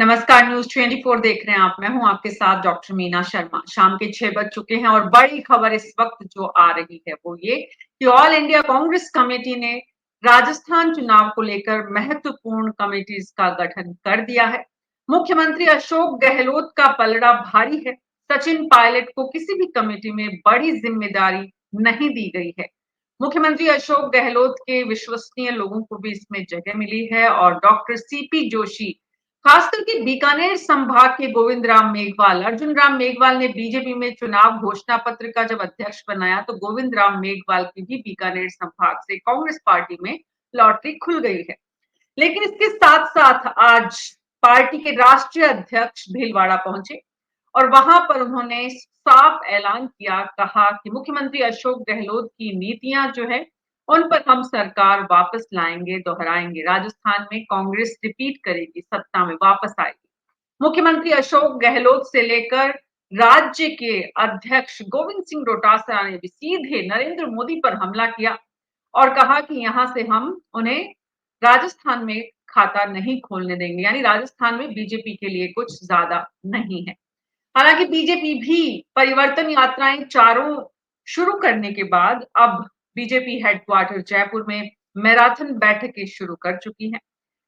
नमस्कार, न्यूज़ 24 देख रहे हैं आप। मैं हूं आपके साथ डॉक्टर मीना शर्मा। शाम के 6 बज चुके हैं और बड़ी खबर इस वक्त जो आ रही है वो ये कि ऑल इंडिया कांग्रेस कमेटी ने राजस्थान चुनाव को लेकर महत्वपूर्ण कमेटीज का गठन कर दिया है। मुख्यमंत्री अशोक गहलोत का पलड़ा भारी है। सचिन पायलट को किसी भी कमेटी में बड़ी जिम्मेदारी नहीं दी गई है। मुख्यमंत्री अशोक गहलोत के विश्वसनीय लोगों को भी इसमें जगह मिली है और डॉक्टर सीपी जोशी, खास करके बीकानेर संभाग के गोविंद राम मेघवाल, अर्जुन राम मेघवाल ने बीजेपी में चुनाव घोषणा पत्र का जब अध्यक्ष बनाया तो गोविंद राम मेघवाल की भी बीकानेर संभाग से कांग्रेस पार्टी में लॉटरी खुल गई है। लेकिन इसके साथ साथ आज पार्टी के राष्ट्रीय अध्यक्ष भीलवाड़ा पहुंचे और वहां पर उन्होंने साफ ऐलान किया, कहा कि मुख्यमंत्री अशोक गहलोत की नीतियां जो है उन पर हम सरकार वापस लाएंगे, दोहराएंगे। राजस्थान में कांग्रेस रिपीट करेगी, सत्ता में वापस आएगी। मुख्यमंत्री अशोक गहलोत से लेकर राज्य के अध्यक्ष गोविंद सिंह डोटासरा ने भी सीधे नरेंद्र मोदी पर हमला किया और कहा कि यहां से हम उन्हें राजस्थान में खाता नहीं खोलने देंगे, यानी राजस्थान में बीजेपी के लिए कुछ ज्यादा नहीं है। हालांकि बीजेपी भी परिवर्तन यात्राएं चारों शुरू करने के बाद अब बीजेपी हेडक्वार्टर जयपुर में मैराथन बैठकें शुरू कर चुकी हैं।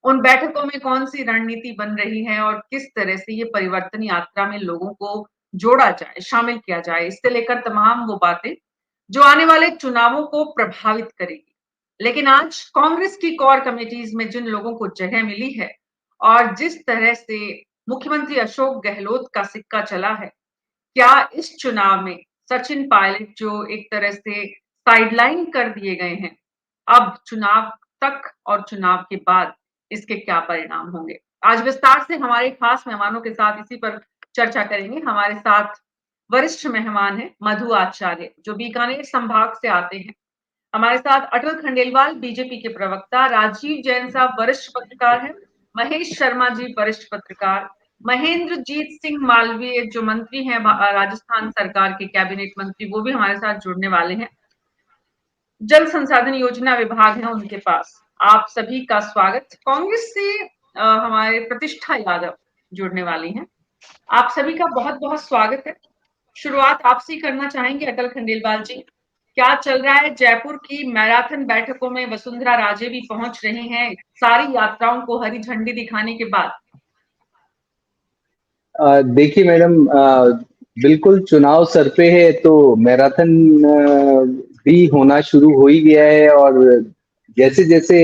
उन बैठकों में कौन सी रणनीति बन रही है और किस तरह से ये परिवर्तन यात्रा में लोगों को जोड़ा जाए, शामिल किया जाए, इससे लेकर तमाम वो बातें जो आने वाले चुनावों को प्रभावित करेगी। लेकिन आज कांग्रेस की कोर कमेटीज में जिन लोगों को जगह मिली है और जिस तरह से मुख्यमंत्री अशोक गहलोत का सिक्का चला है, क्या इस चुनाव में सचिन पायलट जो एक तरह से साइडलाइन कर दिए गए हैं, अब चुनाव तक और चुनाव के बाद इसके क्या परिणाम होंगे? आज विस्तार से हमारे खास मेहमानों के साथ इसी पर चर्चा करेंगे। हमारे साथ वरिष्ठ मेहमान हैं मधु आचार्य, जो बीकानेर संभाग से आते हैं। हमारे साथ अटल खंडेलवाल, बीजेपी के प्रवक्ता, राजीव जैन साहब वरिष्ठ पत्रकार हैं, महेश शर्मा जी वरिष्ठ पत्रकार, महेंद्रजीत सिंह मालवीय जो मंत्री हैं राजस्थान सरकार के कैबिनेट मंत्री, वो भी हमारे साथ जुड़ने वाले हैं। जल संसाधन योजना विभाग है उनके पास। आप सभी का स्वागत। कांग्रेस से हमारे प्रतिष्ठा यादव जुड़ने वाली हैं। आप सभी का बहुत बहुत स्वागत है। शुरुआत आपसे ही करना चाहेंगे अटल खंडेलवाल जी। क्या चल रहा है जयपुर की मैराथन बैठकों में? वसुंधरा राजे भी पहुंच रही हैं सारी यात्राओं को हरी झंडी दिखाने के बाद। देखिए मैडम, बिल्कुल चुनाव सर पे है तो मैराथन भी होना शुरू हो ही गया है। और जैसे जैसे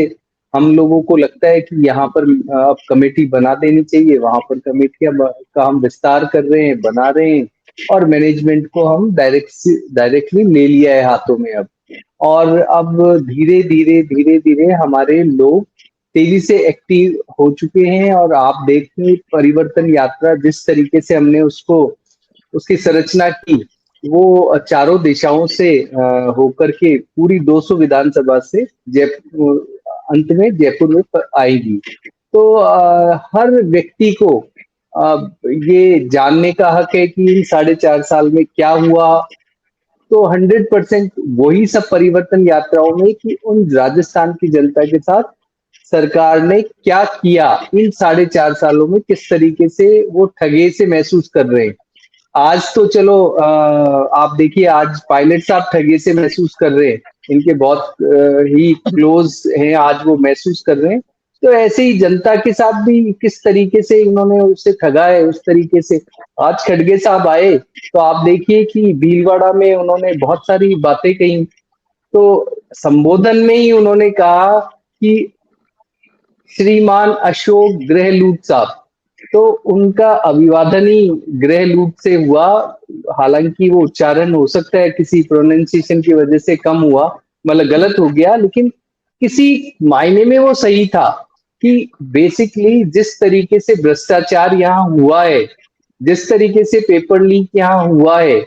हम लोगों को लगता है कि यहाँ पर अब कमेटी बना देनी चाहिए, वहां पर कमेटियां का हम विस्तार कर रहे हैं, बना रहे हैं और मैनेजमेंट को हम डायरेक्टली ले लिया है हाथों में अब। और अब धीरे धीरे हमारे लोग तेजी से एक्टिव हो चुके हैं। और आप देखिए परिवर्तन यात्रा जिस तरीके से हमने उसको उसकी संरचना की, वो चारों दिशाओं से होकर के पूरी 200 विधानसभा से जयपुर अंत में जयपुर में आएगी। तो हर व्यक्ति को ये जानने का हक है कि इन 4.5 साल में क्या हुआ। तो 100% वही सब परिवर्तन यात्राओं में कि उन राजस्थान की जनता के साथ सरकार ने क्या किया इन 4.5 सालों में, किस तरीके से वो ठगे से महसूस कर रहे हैं। आज तो चलो आप देखिए, आज पायलट साहब ठगे से महसूस कर रहे हैं, इनके बहुत ही क्लोज हैं, आज वो महसूस कर रहे हैं। तो ऐसे ही जनता के साथ भी किस तरीके से इन्होंने उससे ठगा है, उस तरीके से आज खड़गे साहब आए तो आप देखिए कि भीलवाड़ा में उन्होंने बहुत सारी बातें कही। तो संबोधन में ही उन्होंने कहा कि श्रीमान अशोक गहलोत साहब, तो उनका अभिवादन ही गहलोत से हुआ। हालांकि वो उच्चारण हो सकता है किसी प्रोनाउंसिएशन की वजह से कम हुआ, मतलब गलत हो गया, लेकिन किसी मायने में वो सही था कि बेसिकली जिस तरीके से भ्रष्टाचार यहाँ हुआ है, जिस तरीके से पेपर लीक यहाँ हुआ है,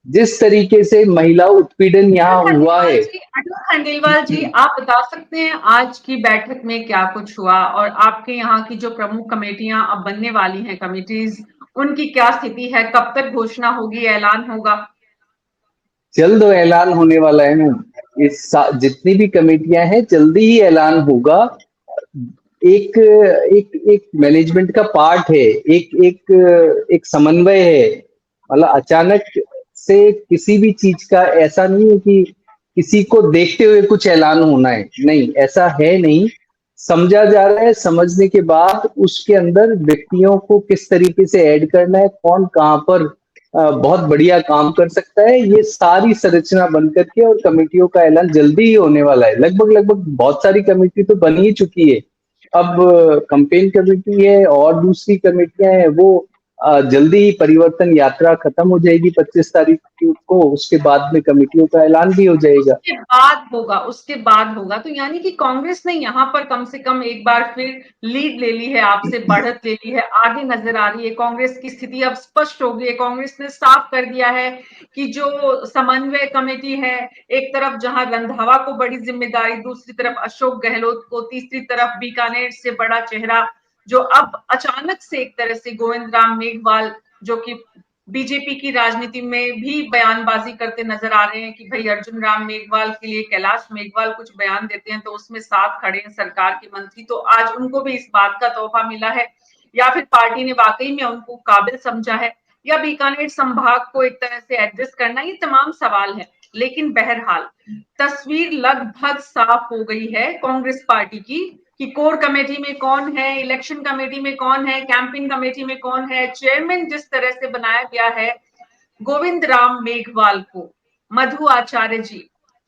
जिस तरीके से महिला उत्पीड़न यहाँ हुआ है। अटल खंडेलवाल जी, आप बता सकते हैं आज की बैठक में क्या कुछ हुआ और आपके यहाँ की जो प्रमुख कमेटियां अब बनने वाली हैं, कमेटीज, उनकी क्या स्थिति है? कब तक घोषणा होगी, ऐलान होगा? जल्द ऐलान होने वाला है ना। जितनी भी कमेटियां हैं जल्दी ही ऐलान होगा। एक एक एक मैनेजमेंट का पार्ट है, एक एक एक समन्वय है। मतलब अचानक से किसी भी चीज का ऐसा नहीं है कि किसी को देखते हुए कुछ ऐलान होना है, नहीं ऐसा है नहीं। समझा जा रहा है, समझने के बाद उसके अंदर व्यक्तियों को किस तरीके से ऐड करना है, कौन कहाँ पर बहुत बढ़िया काम कर सकता है, ये सारी संरचना बन करके और कमेटियों का ऐलान जल्दी ही होने वाला है। लगभग लगभग बहुत सारी कमेटी तो बन ही चुकी है। अब कैंपेन कमेटी है और दूसरी कमेटियां हैं, वो जल्दी ही परिवर्तन यात्रा खत्म हो जाएगी 25 तारीख को, उसके बाद में कमेटियों का ऐलान भी हो जाएगा। उसके बाद होगा। तो यानी कि कांग्रेस ने यहाँ पर कम से कम एक बार फिर लीड ले ली है, आपसे बढ़त ले ली है, आगे नजर आ रही है। कांग्रेस की स्थिति अब स्पष्ट हो गई है। कांग्रेस ने साफ कर दिया है कि जो समन्वय कमेटी है, एक तरफ जहां रंधावा को बड़ी जिम्मेदारी, दूसरी तरफ अशोक गहलोत को, तीसरी तरफ बीकानेर से बड़ा चेहरा जो अब अचानक से एक तरह से गोविंद राम मेघवाल, जो कि बीजेपी की राजनीति में भी बयानबाजी करते नजर आ रहे हैं कि भाई अर्जुन राम मेघवाल के लिए कैलाश मेघवाल कुछ बयान देते हैं तो उसमें साथ खड़े हैं सरकार के मंत्री। तो आज उनको भी इस बात का तोहफा मिला है, या फिर पार्टी ने वाकई में उनको काबिल समझा है, या बीकानेर संभाग को एक तरह से एडजस्ट करना, ये तमाम सवाल है। लेकिन बहरहाल तस्वीर लगभग साफ हो गई है कांग्रेस पार्टी की कि कोर कमेटी में कौन है, इलेक्शन कमेटी में कौन है, कैंपेन कमेटी में कौन है। चेयरमैन जिस तरह से बनाया गया है गोविंद राम मेघवाल को, मधु आचार्य जी,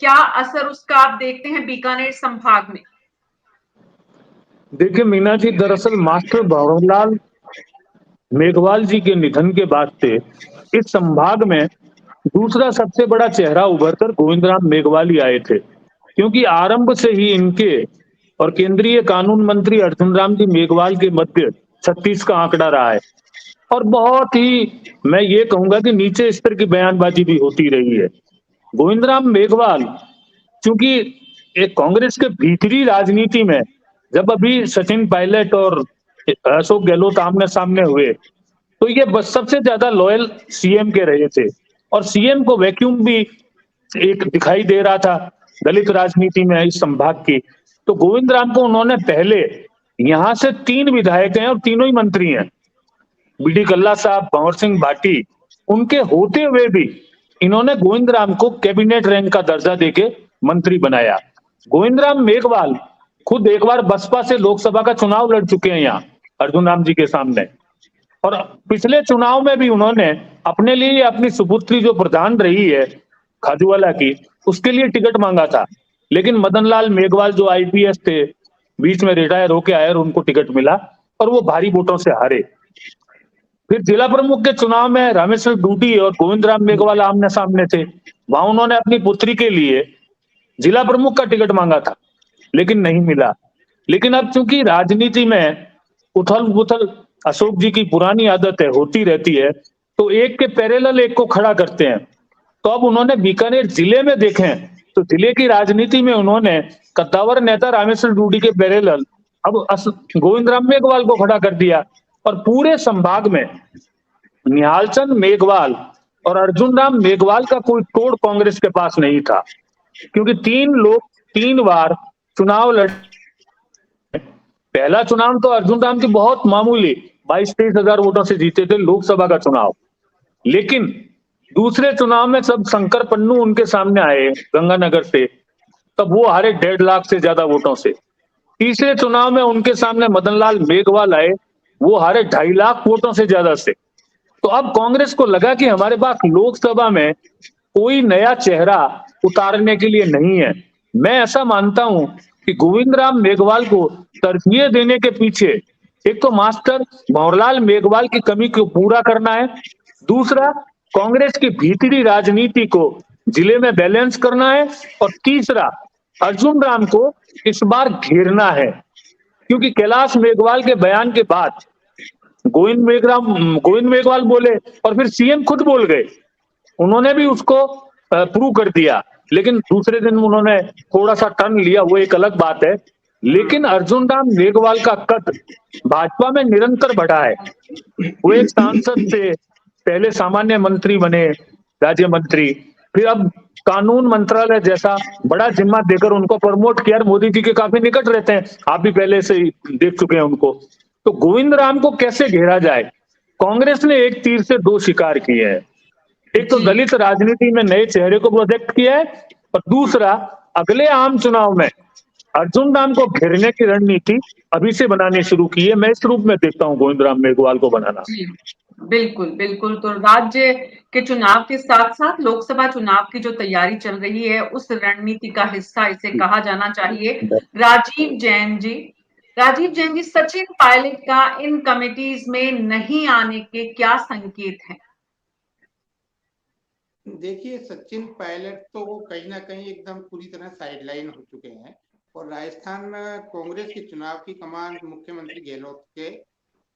क्या असर उसका आप देखते हैं बीकानेर संभाग में? देखिए मीना जी, दरअसल मास्टर भंवरलाल मेघवाल जी के निधन के बाद से इस संभाग में दूसरा सबसे बड़ा चेहरा उभरकर गोविंद राम मेघवाल ही आए थे, क्योंकि आरंभ से ही इनके और केंद्रीय कानून मंत्री अर्जुन राम जी मेघवाल के मध्य 36 का आंकड़ा रहा है। और बहुत ही, मैं ये कहूंगा कि नीचे स्तर की बयानबाजी भी होती रही है। गोविंद राम मेघवाल चूंकि एक कांग्रेस के भीतरी राजनीति में, जब अभी सचिन पायलट और अशोक गहलोत आमने सामने हुए तो ये बस सबसे ज्यादा लॉयल सीएम के रहे थे, और सीएम को वैक्यूम भी एक दिखाई दे रहा था दलित राजनीति में इस संभाग की। तो गोविंद राम को उन्होंने पहले, यहां से 3 विधायक हैं और तीनों ही मंत्री हैं, बीडी कल्ला साहब, भंवर सिंह भाटी, उनके होते हुए भी इन्होंने गोविंद राम को कैबिनेट रैंक का दर्जा देके मंत्री बनाया। गोविंद राम मेघवाल खुद एक बार बसपा से लोकसभा का चुनाव लड़ चुके हैं यहाँ अर्जुन राम जी के सामने, और पिछले चुनाव में भी उन्होंने अपने लिए अपनी सुपुत्री जो प्रधान रही है खाजूवाला की, उसके लिए टिकट मांगा था। लेकिन मदन लाल मेघवाल जो आईपीएस थे, बीच में रिटायर होके आए और उनको टिकट मिला और वो भारी वोटों से हारे। फिर जिला प्रमुख के चुनाव में रामेश्वर डूडी और गोविंद राम मेघवाल आमने सामने थे, वहां उन्होंने अपनी पुत्री के लिए जिला प्रमुख का टिकट मांगा था, लेकिन नहीं मिला। लेकिन अब चूंकि राजनीति में उथल पुथल अशोक जी की पुरानी आदत है, होती रहती है, तो एक के पैरेलल एक को खड़ा करते हैं। तो अब उन्होंने बीकानेर जिले में देखें तो जिले की राजनीति में उन्होंने कद्दावर नेता रामेश्वर डूडी के पैरेलल अब गोविंद राम मेघवाल को खड़ा कर दिया, और पूरे संभाग में निहालचंद मेघवाल और अर्जुन राम मेघवाल का कोई तोड़ कांग्रेस के पास नहीं था, क्योंकि 3 लोग 3 बार चुनाव लड़। पहला चुनाव तो अर्जुन राम जी बहुत मामूली 22-23 हजार वोटों से जीते थे लोकसभा का चुनाव, लेकिन दूसरे चुनाव में सब शंकर पन्नू उनके सामने आए गंगानगर से, तब वो हारे 1.5 लाख से ज्यादा वोटों से। तीसरे चुनाव में उनके सामने मदन लाल मेघवाल आए, वो हारे 2.5 लाख वोटों से ज्यादा से। तो अब कांग्रेस को लगा कि हमारे पास लोकसभा में कोई नया चेहरा उतारने के लिए नहीं है। मैं ऐसा मानता हूं कि गोविंद राम मेघवाल को तरजीह देने के पीछे एक तो मास्टर भंवरलाल मेघवाल की कमी को पूरा करना है, दूसरा कांग्रेस की भीतरी राजनीति को जिले में बैलेंस करना है, और तीसरा अर्जुन राम को इस बार घेरना है। क्योंकि कैलाश मेघवाल के बयान के बाद गोविंद मेघवाल बोले और फिर सीएम खुद बोल गए, उन्होंने भी उसको प्रूव कर दिया, लेकिन दूसरे दिन उन्होंने थोड़ा सा टर्न लिया, वो एक अलग बात है। लेकिन अर्जुन राम मेघवाल का कद भाजपा में निरंतर बढ़ा है। वो एक सांसद से पहले सामान्य मंत्री बने, राज्य मंत्री, फिर अब कानून मंत्रालय जैसा बड़ा जिम्मा देकर उनको प्रमोट किया। मोदी जी के काफी निकट रहते हैं, आप भी पहले से ही देख चुके हैं उनको। तो गोविंद राम को कैसे घेरा जाए? कांग्रेस ने एक तीर से दो शिकार किए हैं। एक तो जी दलित राजनीति में नए चेहरे को प्रोजेक्ट किया है, और दूसरा अगले आम चुनाव में अर्जुन राम को घेरने की रणनीति अभी से बनानी शुरू की है। मैं इस रूप में देखता हूं गोविंद राम मेघवाल को बनाना। जी बिल्कुल बिल्कुल। तो राज्य के चुनाव के साथ साथ लोकसभा चुनाव की जो तैयारी चल रही है उस रणनीति का हिस्सा इसे कहा जाना चाहिए। राजीव जैन जी, सचिन पायलट का इन कमिटीज में नहीं आने के क्या संकेत हैं? देखिए, सचिन पायलट तो वो कहीं ना कहीं एकदम पूरी तरह साइडलाइन हो चुके हैं, और राजस्थान में कांग्रेस के चुनाव की कमान मुख्यमंत्री गहलोत के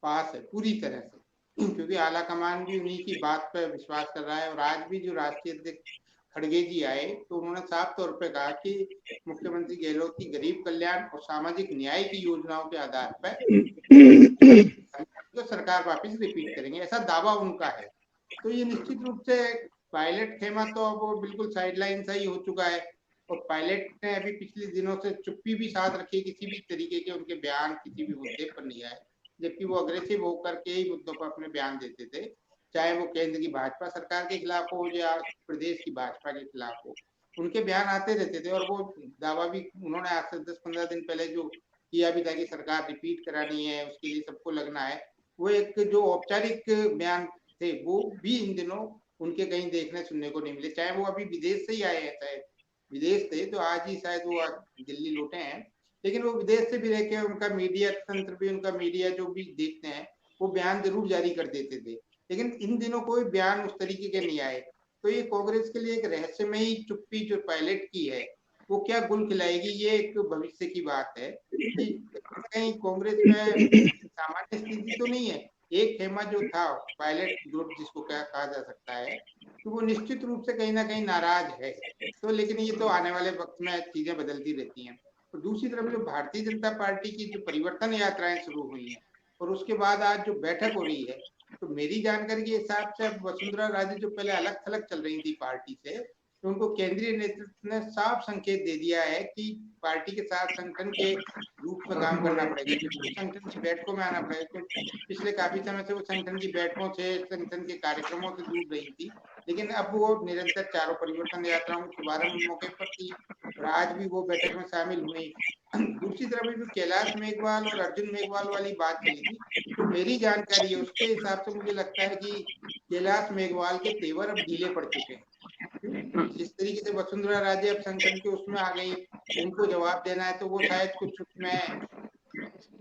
पास है पूरी तरह से, क्योंकि आला कमान भी उन्हीं की बात पर विश्वास कर रहा है। और आज भी जो राष्ट्रीय अध्यक्ष खड़गे जी आए तो उन्होंने साफ तौर पर कहा कि मुख्यमंत्री गहलोत की गरीब कल्याण और सामाजिक न्याय की योजनाओं के आधार पर तो सरकार वापस रिपीट करेंगे, ऐसा दावा उनका है। तो ये निश्चित रूप से पायलट खेमा तो अब बिल्कुल साइडलाइन सा ही हो चुका है। और पायलट ने अभी पिछले दिनों से चुप्पी भी साथ रखी, किसी भी तरीके के उनके बयान किसी भी मुद्दे पर नहीं आए, जबकि वो अग्रेसिव होकर के ही मुद्दों पर अपने बयान देते थे, चाहे वो केंद्र की भाजपा सरकार के खिलाफ हो या प्रदेश की भाजपा के खिलाफ हो, उनके बयान आते रहते थे। और वो दावा भी उन्होंने आज से 10-15 दिन पहले जो किया भी था कि सरकार रिपीट करानी है, उसके लिए सबको लगना है, वो एक जो औपचारिक बयान थे वो भी इन दिनों उनके कहीं देखने सुनने को नहीं मिले। चाहे वो अभी विदेश से ही आए हैं, चाहे विदेश थे तो आज ही शायद वो दिल्ली लौटे हैं, लेकिन वो विदेश से भी रह के उनका मीडिया तंत्र भी, उनका मीडिया जो भी देखते हैं वो बयान जरूर जारी कर देते थे, लेकिन इन दिनों कोई बयान उस तरीके के नहीं आए। तो ये कांग्रेस के लिए एक रहस्यमयी चुप्पी जो पायलट की है वो क्या गुल खिलाएगी, ये एक भविष्य की बात है कि कहीं कांग्रेस में सामान्य स्थिति तो नहीं है। एक खेमा जो था पायलट ग्रुप जिसको क्या कहा जा सकता है, तो वो निश्चित रूप से कहीं ना कहीं नाराज है। तो लेकिन ये तो आने वाले वक्त में चीजें बदलती रहती हैं। और दूसरी तरफ जो भारतीय जनता पार्टी की जो परिवर्तन यात्राएं शुरू हुई हैं और उसके बाद आज जो बैठक हो रही है, तो मेरी जानकारी के हिसाब से वसुंधरा राजे जो पहले अलग थलग चल रही थी पार्टी से, तो उनको केंद्रीय नेतृत्व ने साफ संकेत दे दिया है कि पार्टी के साथ संगठन के रूप में काम करना पड़ेगा, क्योंकि संगठन की बैठकों में आना पड़ेगा। क्योंकि पिछले काफी समय से वो संगठन की बैठकों से, संगठन के कार्यक्रमों से दूर रही थी, लेकिन अब वो निरंतर चारों परिवर्तन यात्राओं के शुभारंभ मौके पर थी और आज भी वो बैठक में शामिल हुई। दूसरी तरफ जो कैलाश मेघवाल और अर्जुन मेघवाल वाली बात चली थी, तो मेरी जानकारी है उसके हिसाब से मुझे लगता है कि कैलाश मेघवाल के तेवर अब ढीले पड़ चुके हैं। जिस तरीके से वसुंधरा राजे अब संगठन के उसमें आ गई, उनको जवाब देना है, तो वो शायद कुछ उसमें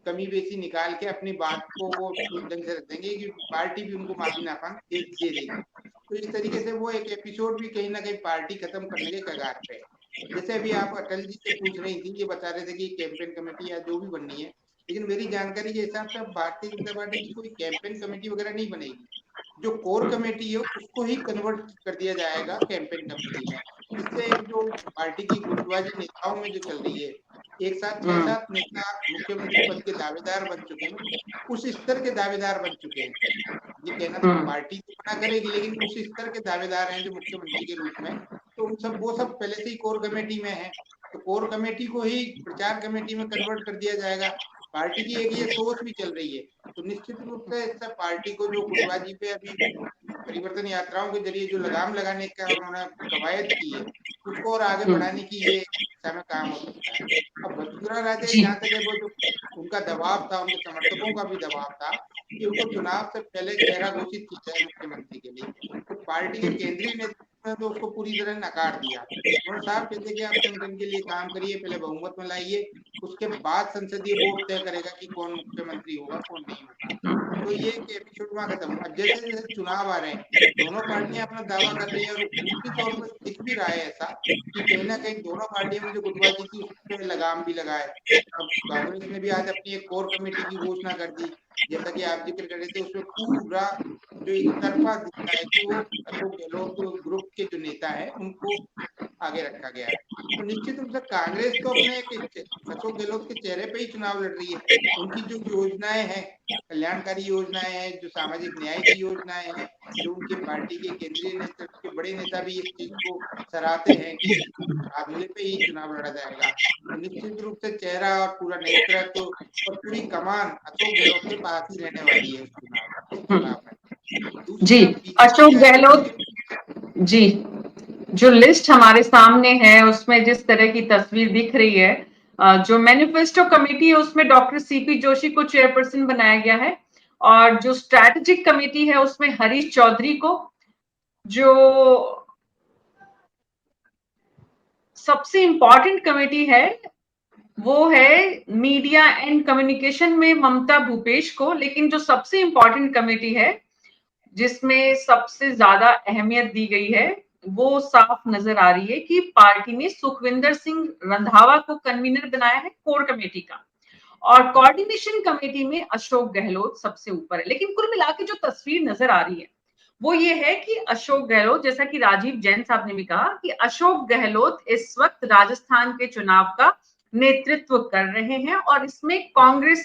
कमी बेसी निकाल के अपनी बात को वो उस ढंग से रख देंगे कि पार्टी भी उनको माफी नाफा दे देगी। तो इस तरीके से वो एक एपिसोड भी कहीं ना कहीं पार्टी खत्म करने के कगार पे है। जैसे अभी आप अटल जी से पूछ रही थी, ये बता रहे थे कि कैंपेन कमेटी या जो भी बननी है, लेकिन मेरी जानकारी के हिसाब से भारतीय जनता पार्टी की कोई कैंपेन कमेटी वगैरह नहीं बनेगी। जो कोर कमेटी है उसको ही कन्वर्ट कर दिया जाएगा कैंपेन कमेटी में। इससे एक जो पार्टी की गुटबाजी नेताओं में जो चल रही है, एक साथ 6-7 नेता मुख्यमंत्री पद के दावेदार बन चुके हैं, उस स्तर के दावेदार बन चुके हैं। ये कहना तो पार्टी तो मना करेगी, लेकिन उस स्तर के दावेदार हैं जो मुख्यमंत्री के रूप में, तो उन सब वो सब पहले से ही कोर कमेटी में है, तो कोर कमेटी को ही प्रचार कमेटी में कन्वर्ट कर दिया जाएगा। पार्टी की एक ये सोच भी चल रही है। तो निश्चित रूप से इससे पार्टी को जो गुटबाजी पे अभी परिवर्तन यात्राओं के जरिए जो लगाम लगाने का उन्होंने कवायद की है, उसको और आगे बढ़ाने की ये समय काम हो सकता है। अब वसुंधरा राजे जहाँ तक है, वो जो उनका दबाव था, उनके समर्थकों का भी दबाव था कि उनको चुनाव से पहले चेहरा घोषित किया जाए मुख्यमंत्री के लिए, तो पार्टी के केंद्रीय नेतृत्व ने तो उसको पूरी तरह नकार दिया। उन्होंने साफ कहते कि आप संगठन के लिए काम करिए, पहले बहुमत में लाइए, उसके बाद संसदीय बोर्ड तय करेगा कि कौन मुख्यमंत्री होगा कौन नहीं होगा। तो ये एक एपिसोड वहां खत्म। अब जैसे जैसे चुनाव आ रहे हैं, दोनों पार्टियां अपना दावा कर रही है और निश्चित तौर पर दिख भी रहा है ऐसा कि कहीं ना कहीं दोनों पार्टियों में जो गुटबाजी थी उस पर लगाम भी लगाए। अब कांग्रेस ने भी आज अपनी एक कोर कमेटी की घोषणा कर दी, जैसा कि आप जिक्र कर रहे थे, उसमें पूरा जो एक तरफा दिखता है कि वो अशोक गहलोत ग्रुप के जो नेता है उनको आगे रखा गया है। तो निश्चित रूप से कांग्रेस तो अपने अशोक गहलोत के चेहरे पे ही चुनाव लड़ रही है। उनकी जो योजनाएं हैं, कल्याणकारी योजनाएं हैं, जो सामाजिक न्याय की योजनाएं हैं, जो उनके पार्टी के केंद्रीय नेतृत्व के बड़े नेता भी इस चीज को सराहते हैं कि काफिले पे ही चुनाव लड़ा जाएगा। तो निश्चित रूप से चेहरा और पूरा नेतृत्व और पूरी कमान अशोक गहलोत के पास ही रहने वाली है इस चुनाव में। दूसरी जी, तरफ बीजेपी अशोक का गहलोत जी, जो लिस्ट हमारे सामने है उसमें जिस तरह की तस्वीर दिख रही है, जो मैनिफेस्टो कमेटी है उसमें डॉक्टर सीपी जोशी को चेयरपर्सन बनाया गया है और जो स्ट्रैटेजिक कमेटी है उसमें हरीश चौधरी को, जो सबसे इंपॉर्टेंट कमेटी है वो है मीडिया एंड कम्युनिकेशन में ममता भूपेश को, लेकिन जो सबसे इंपॉर्टेंट कमेटी है जिसमें सबसे ज्यादा अहमियत दी गई है वो साफ नजर आ रही है कि पार्टी ने सुखविंदर सिंह रंधावा को कन्वीनर बनाया है कोर कमेटी का, और कोऑर्डिनेशन कमेटी में अशोक गहलोत सबसे ऊपर है। लेकिन कुल मिला के जो तस्वीर नजर आ रही है वो ये है कि अशोक गहलोत, जैसा कि राजीव जैन साहब ने भी कहा कि अशोक गहलोत इस वक्त राजस्थान के चुनाव का नेतृत्व कर रहे हैं और इसमें कांग्रेस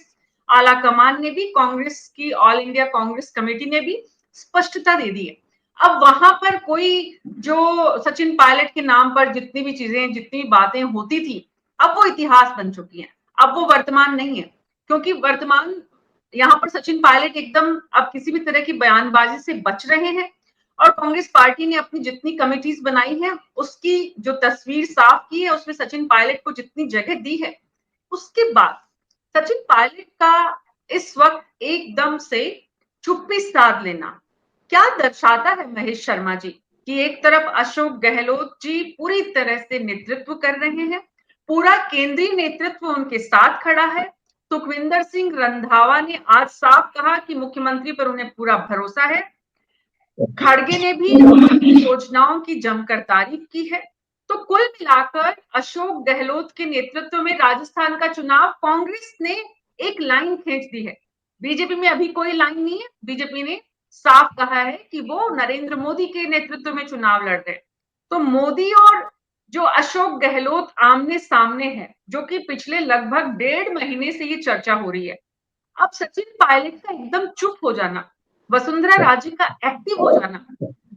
आला कमान ने भी, कांग्रेस की ऑल इंडिया कांग्रेस कमेटी ने भी स्पष्टता दे दी है। अब वहां पर कोई जो सचिन पायलट के नाम पर जितनी भी चीजें, जितनी बातें होती थी, अब वो इतिहास बन चुकी हैं, अब वो वर्तमान नहीं है, क्योंकि वर्तमान यहाँ पर सचिन पायलट एकदम अब किसी भी तरह की बयानबाजी से बच रहे हैं और कांग्रेस पार्टी ने अपनी जितनी कमेटीज बनाई है उसकी जो तस्वीर साफ की है उसमें सचिन पायलट को जितनी जगह दी है, उसके बाद सचिन पायलट का इस वक्त एकदम से चुप्पी साध लेना क्या दर्शाता है महेश शर्मा जी, कि एक तरफ अशोक गहलोत जी पूरी तरह से नेतृत्व कर रहे हैं, पूरा केंद्रीय नेतृत्व उनके साथ खड़ा है। सुखविंदर सिंह रंधावा ने आज साफ कहा कि मुख्यमंत्री पर उन्हें पूरा भरोसा है। खड़गे ने भी उनकी योजनाओं की जमकर तारीफ की है। तो कुल मिलाकर अशोक गहलोत के नेतृत्व में राजस्थान का चुनाव कांग्रेस ने एक लाइन खींच दी है। बीजेपी में अभी कोई लाइन नहीं है, बीजेपी ने साफ कहा है कि वो नरेंद्र मोदी के नेतृत्व में चुनाव लड़ रहे हैं। तो मोदी और जो अशोक गहलोत आमने सामने है, जो कि पिछले लगभग 1.5 महीने से ये चर्चा हो रही है। अब सचिन पायलट का एकदम चुप हो जाना, वसुंधरा राजे का एक्टिव हो जाना,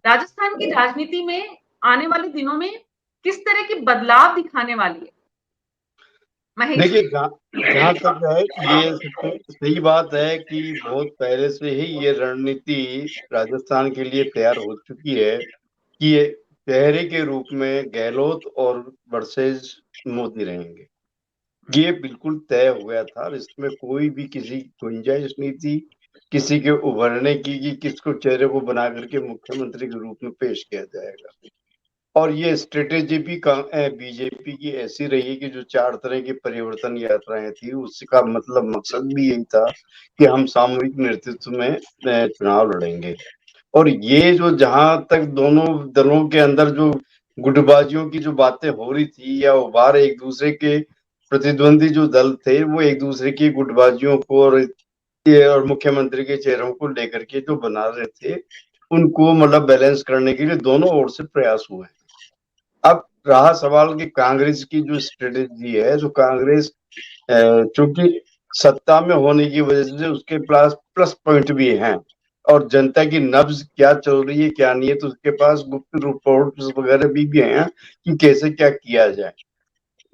राजस्थान की राजनीति में आने वाले दिनों में किस तरह की बदलाव दिखाने वाली है महेश? देखिए, जहाँ तक है ये सही बात है कि बहुत पहले से ही ये रणनीति राजस्थान के लिए तैयार हो चुकी है कि ये चेहरे के रूप में गहलोत और वर्सेस मोदी रहेंगे। ये बिल्कुल तय हो गया था और इसमें कोई भी किसी गुंजाइश नहीं थी किसी के उभरने की कि किसको चेहरे को बना करके मुख्यमंत्री के रूप में पेश किया जाएगा। और ये स्ट्रेटेजी भी बीजेपी की ऐसी रही कि जो 4 तरह की परिवर्तन यात्राएं थी उसका मतलब मकसद भी यही था कि हम सामूहिक नेतृत्व में चुनाव लड़ेंगे। और ये जो जहां तक दोनों दलों के अंदर जो गुटबाजियों की जो बातें हो रही थी या उभार एक दूसरे के प्रतिद्वंदी जो दल थे वो एक दूसरे की गुटबाजियों को और मुख्यमंत्री के चेहरों को लेकर के जो बना रहे थे उनको मतलब बैलेंस करने के लिए दोनों ओर से प्रयास हुए। अब रहा सवाल कि कांग्रेस की जो स्ट्रेटेजी है, जो कांग्रेस चूंकि सत्ता में होने की वजह से उसके पास प्लस पॉइंट भी हैं और जनता की नब्ज क्या चल रही है क्या नहीं है, तो उसके पास गुप्त रिपोर्ट्स वगैरह भी हैं कि कैसे क्या किया जाए।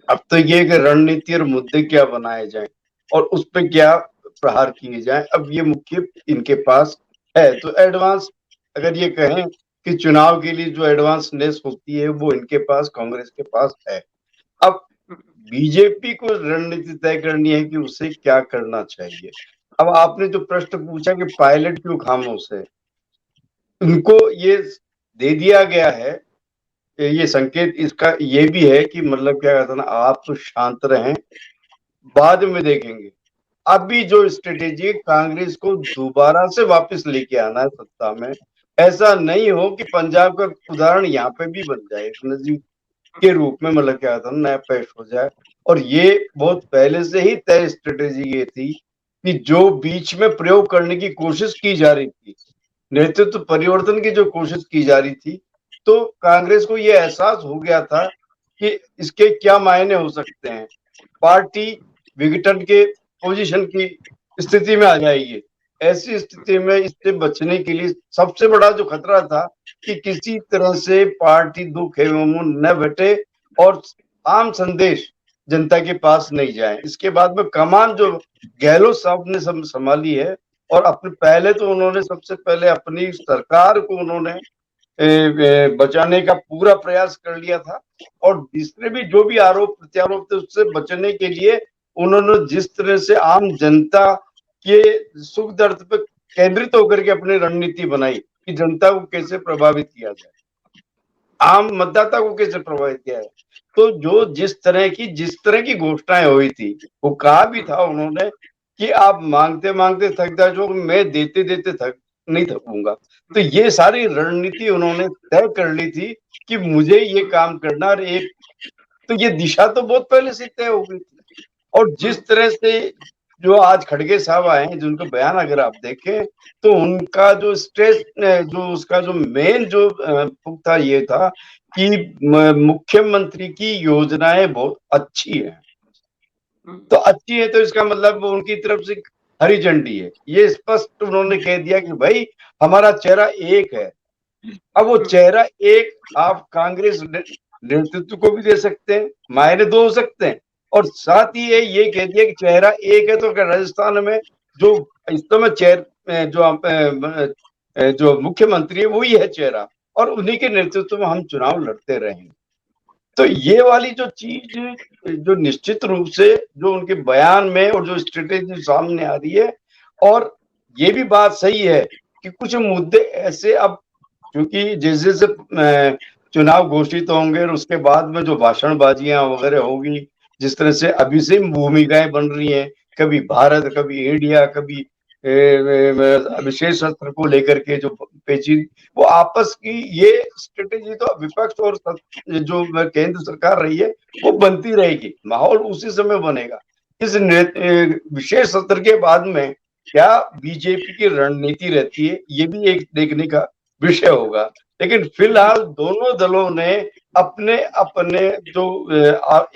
अब तो ये कि रणनीति और मुद्दे क्या बनाए जाए और उस पर क्या प्रहार किए जाए, अब ये मुख्य इनके पास है। तो एडवांस अगर ये कहें कि चुनाव के लिए जो एडवांसनेस होती है वो इनके पास, कांग्रेस के पास है। अब बीजेपी को रणनीति तय करनी है कि उसे क्या करना चाहिए। अब आपने जो प्रश्न पूछा कि पायलट क्यों खामोश है, उनको ये दे दिया गया है, ये संकेत इसका ये भी है कि मतलब क्या कहता ना, आप तो शांत रहें, बाद में देखेंगे। अभी जो स्ट्रेटेजी कांग्रेस को दोबारा से वापस लेके आना है सत्ता में, ऐसा नहीं हो कि पंजाब का उदाहरण यहाँ पे भी बन जाए नजीर के रूप में, मतलब क्या था नया पेश हो जाए। और ये बहुत पहले से ही तय स्ट्रेटेजी ये थी कि जो बीच में प्रयोग करने की कोशिश की जा रही थी, नेतृत्व परिवर्तन की जो कोशिश की जा रही थी, तो कांग्रेस को ये एहसास हो गया था कि इसके क्या मायने हो सकते हैं, पार्टी विघटन के पोजीशन की स्थिति में आ जाएगी। ऐसी स्थिति में इससे बचने के लिए सबसे बड़ा जो खतरा था कि किसी तरह से पार्टी दो खेमों में न बटे और आम संदेश जनता के पास नहीं जाए। इसके बाद में कमान जो गहलोत साहब ने संभाली है, और अपने पहले तो उन्होंने सबसे पहले अपनी सरकार को उन्होंने बचाने का पूरा प्रयास कर लिया था, और दूसरे भी जो भी आरोप प्रत्यारोप थे उससे बचने के लिए उन्होंने जिस तरह से आम जनता के सुख दर्द पर केंद्रित होकर के अपनी रणनीति बनाई कि जनता को कैसे प्रभावित किया जाए, आम मतदाता को कैसे प्रभावित किया है। तो जो जिस तरह की घोषणाएं हुई थी, वो कहा भी था उन्होंने कि आप मांगते मांगते थक जाओ, मैं देते देते नहीं थकूंगा। तो ये सारी रणनीति उन्होंने तय कर ली थी कि मुझे ये काम करना, और एक तो ये दिशा तो बहुत पहले से तय हो गई थी। और जिस तरह से जो आज खड़गे साहब आए हैं, जिनका बयान अगर आप देखें तो उनका जो स्ट्रेस, जो उसका जो मेन जो पुख्ता ये था कि मुख्यमंत्री की योजनाएं बहुत अच्छी है। तो अच्छी है तो इसका मतलब उनकी तरफ से हरी झंडी है, ये स्पष्ट उन्होंने कह दिया कि भाई हमारा चेहरा एक है। अब वो चेहरा एक आप कांग्रेस नेतृत्व को भी दे सकते हैं, मायने दो हो सकते हैं, और साथ ही ये कह दिया कि चेहरा एक है। तो राजस्थान में जो इस समय जो मुख्यमंत्री है वही है चेहरा, और उन्हीं के नेतृत्व में हम चुनाव लड़ते रहेंगे। तो ये वाली जो चीज जो निश्चित रूप से जो उनके बयान में और जो स्ट्रेटेजी सामने आ रही है, और ये भी बात सही है कि कुछ मुद्दे ऐसे अब क्योंकि जैसे जैसे चुनाव घोषित होंगे और उसके बाद में जो भाषणबाजियां वगैरह होगी, जिस तरह से अभी से भूमिकाएं बन रही हैं, कभी भारत, कभी इंडिया, कभी विशेष सत्र को लेकर के जो पेची, वो आपस की ये स्ट्रेटेजी तो विपक्ष और जो केंद्र सरकार रही है वो बनती रहेगी, माहौल उसी समय बनेगा। इस विशेष सत्र के बाद में क्या बीजेपी की रणनीति रहती है, ये भी एक देखने का विषय होगा। लेकिन फिलहाल दोनों दलों ने अपने अपने जो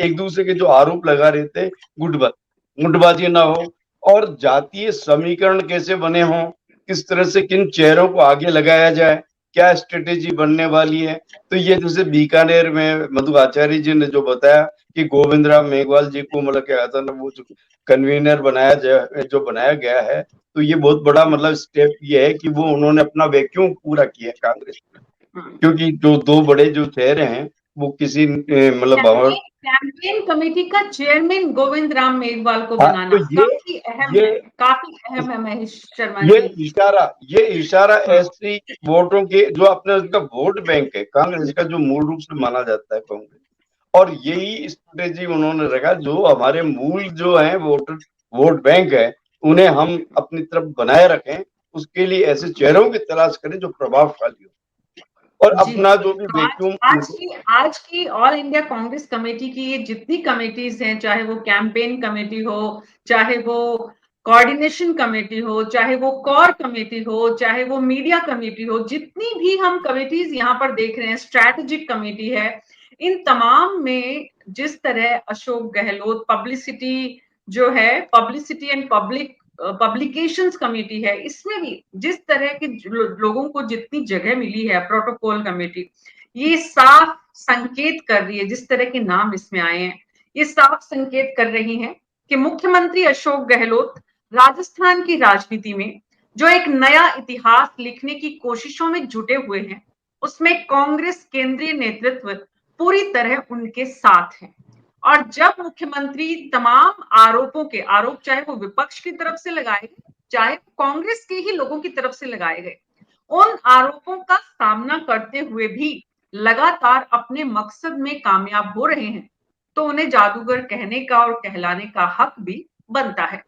एक दूसरे के जो आरोप लगा रहे थे, गुटबाजी ना हो और जातीय समीकरण कैसे बने हों, किस तरह से किन चेहरों को आगे लगाया जाए, क्या स्ट्रेटेजी बनने वाली है। तो ये जैसे बीकानेर में मधु आचार्य जी ने जो बताया कि गोविंद राम मेघवाल जी को मतलब क्या था ना, वो जो कन्वीनर जो बनाया गया है, तो ये बहुत बड़ा मतलब स्टेप ये है कि वो उन्होंने अपना वैक्यूम पूरा किया कांग्रेस में, क्योंकि जो दो बड़े जो चेहरे हैं वो किसी मतलब कैंपेन कमेटी का चेयरमैन गोविंद राम मेघवाल को बनाना तो काफी अहम है महेश शर्मा ये जी। इशारा ऐसी वोटों के जो अपने उनका वोट बैंक है कांग्रेस का, जो मूल रूप से माना जाता है कांग्रेस, और यही स्ट्रेटेजी उन्होंने रखा, जो हमारे मूल जो है वोट बैंक है उन्हें हम अपनी तरफ बनाए रखें, उसके लिए ऐसे चेहरों की तलाश करें जो प्रभावशाली हो और अपना जो भी वैक्यूम। आज की ऑल इंडिया कांग्रेस कमेटी की ये जितनी कमेटीज हैं, चाहे वो कैंपेन कमेटी हो, चाहे वो कोऑर्डिनेशन कमेटी हो, चाहे वो कोर कमेटी हो, चाहे वो मीडिया कमेटी हो, जितनी भी हम कमेटीज यहाँ पर देख रहे हैं, स्ट्रैटेजिक कमेटी है, इन तमाम में जिस तरह अशोक गहलोत पब्लिसिटी जो है, पब्लिसिटी एंड पब्लिकेशंस कमेटी है, इसमें भी जिस तरह के लोगों को जितनी जगह मिली है, प्रोटोकॉल कमेटी, ये साफ संकेत कर रही है, जिस तरह के नाम इसमें आए हैं, ये साफ संकेत कर रही हैं कि मुख्यमंत्री अशोक गहलोत राजस्थान की राजनीति में जो एक नया इतिहास लिखने की कोशिशों में जुटे हुए हैं, उसमें कांग्रेस केंद्रीय नेतृत्व पूरी तरह उनके साथ है। और जब मुख्यमंत्री तमाम आरोप चाहे वो विपक्ष की तरफ से लगाए गए, चाहे कांग्रेस के ही लोगों की तरफ से लगाए गए, उन आरोपों का सामना करते हुए भी लगातार अपने मकसद में कामयाब हो रहे हैं, तो उन्हें जादूगर कहने का और कहलाने का हक भी बनता है।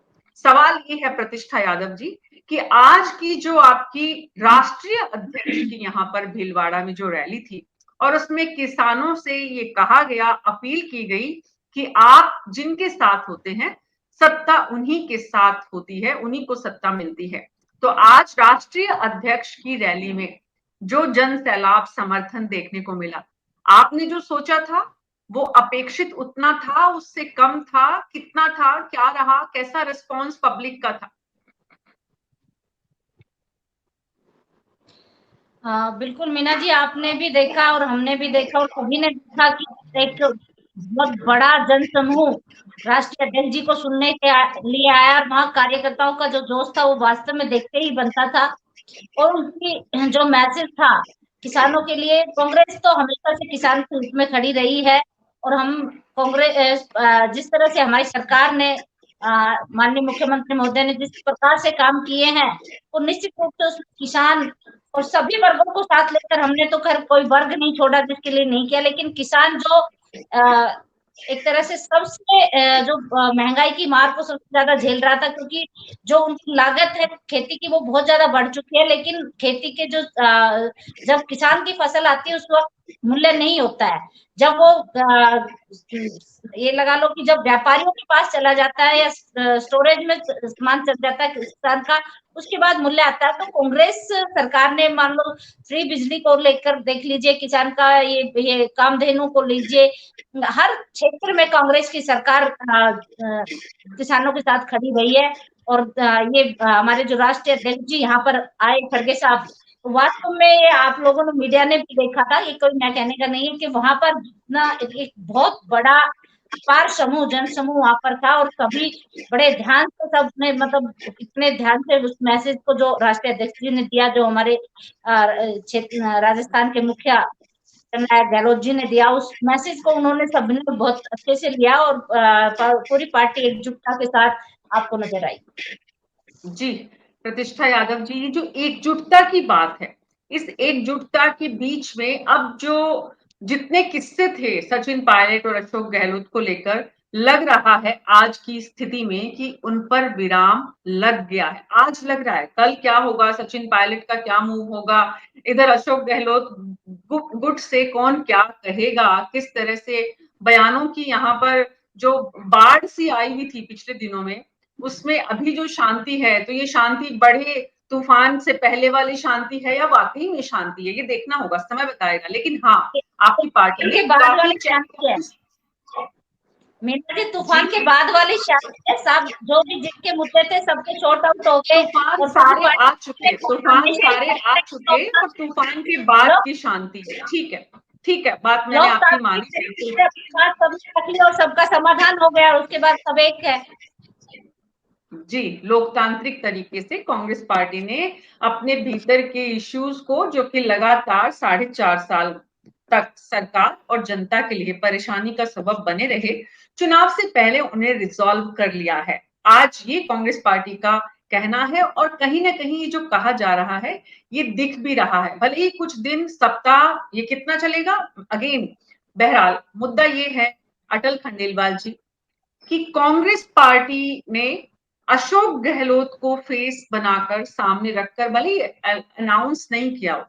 सवाल ये है प्रतिष्ठा यादव जी कि आज की जो आपकी राष्ट्रीय अध्यक्ष की यहाँ पर भीलवाड़ा में जो रैली थी, और उसमें किसानों से ये कहा गया, अपील की गई कि आप जिनके साथ होते हैं, सत्ता उन्हीं के साथ होती है, उन्हीं को सत्ता मिलती है। तो आज राष्ट्रीय अध्यक्ष की रैली में जो जन सैलाब समर्थन देखने को मिला, आपने जो सोचा था वो अपेक्षित उतना था, उससे कम था, कितना था, क्या रहा, कैसा रिस्पॉन्स पब्लिक का था? बिल्कुल मीना जी, आपने भी देखा और हमने भी देखा और सभी ने देखा कि एक बहुत बड़ा जनसमूह राष्ट्रीय अध्यक्ष जी को सुनने के लिए आया और वहाँ कार्यकर्ताओं का जो जोश था वो वास्तव में देखते ही बनता था। और उनकी जो मैसेज था किसानों के लिए, कांग्रेस तो हमेशा से किसान के हित में खड़ी रही है और हम कांग्रेस जिस तरह से हमारी सरकार ने माननीय मुख्यमंत्री महोदय ने जिस प्रकार से काम किए हैं, तो निश्चित रूप से उसमें किसान और सभी वर्गों को साथ लेकर, हमने तो खैर कोई वर्ग नहीं छोड़ा जिसके लिए नहीं किया, लेकिन किसान जो एक तरह से सबसे जो महंगाई की मार को सबसे ज्यादा झेल रहा था, क्योंकि जो उनकी लागत है खेती की वो बहुत ज्यादा बढ़ चुकी है, लेकिन खेती के जो जब किसान की फसल आती है उस वक्त मूल्य नहीं होता है। जब वो ये लगा लो कि जब व्यापारियों के पास चला जाता है या स्टोरेज में सामान चल जाता है किसान का, उसके बाद मूल्य आता है। तो कांग्रेस सरकार ने मान लो फ्री बिजली को लेकर देख लीजिए, किसान का ये कामधेनु को लीजिए, हर क्षेत्र में कांग्रेस की सरकार किसानों के साथ खड़ी रही है। और ये हमारे जो राष्ट्रीय अध्यक्ष जी यहाँ पर आए खड़गे साहब, तो वास्तव में आप लोगों ने मीडिया ने भी देखा था, ये कोई मैं कहने का नहीं है कि वहां पर जितना एक बहुत बड़ा अपार समूह जन समूह वहां पर था और सभी बड़े ध्यान से सबने मतलब इतने ध्यान से उस मैसेज को जो राष्ट्रीय अध्यक्ष जी ने दिया, जो हमारे क्षेत्र राजस्थान के मुखिया गहलोत जी ने दिया, उस मैसेज को उन्होंने सबने बहुत अच्छे से लिया और पूरी पार्टी एकजुटता के साथ आपको नजर आई। जी प्रतिष्ठा यादव जी, ये जो एकजुटता की बात है, इस एकजुटता के बीच में अब जो जितने किस्से थे सचिन पायलट और अशोक गहलोत को लेकर, लग रहा है आज की स्थिति में कि उन पर विराम लग गया है। आज लग रहा है, कल क्या होगा, सचिन पायलट का क्या मूव होगा, इधर अशोक गहलोत गुट से कौन क्या कहेगा, किस तरह से बयानों की यहाँ पर जो बाढ़ सी आई हुई थी पिछले दिनों में, उसमें अभी जो शांति है, तो ये शांति बढ़े तूफान से पहले वाली शांति है या वाकई में शांति है, ये देखना होगा, समय बताएगा। लेकिन हाँ, आपकी पार्टी ने बाद वाली शांति है मीना जी, तूफान के बाद वाली शांति है। सब जो भी जिनके मुद्दे थे सबके शॉर्ट आउट हो गए, तूफान सारे आ चुके, तूफान सारे आ चुके और तूफान के बाद की शांति है। ठीक है, ठीक है, बात मैंने आपकी मानी और सबका समाधान हो गया, उसके बाद सब एक है। जी, लोकतांत्रिक तरीके से कांग्रेस पार्टी ने अपने भीतर के इश्यूज को, जो कि लगातार 4.5 साल तक सरकार और जनता के लिए परेशानी का सबब बने रहे, चुनाव से पहले उन्हें रिजॉल्व कर लिया है। आज ये कांग्रेस पार्टी का कहना है और कहीं ना कहीं ये जो कहा जा रहा है ये दिख भी रहा है, भले ही कुछ दिन, सप्ताह, ये कितना चलेगा अगेन। बहरहाल मुद्दा ये है अटल खंडेलवाल जी कि कांग्रेस पार्टी ने अशोक गहलोत को फेस बनाकर सामने रखकर, भले ही अनाउंस नहीं किया,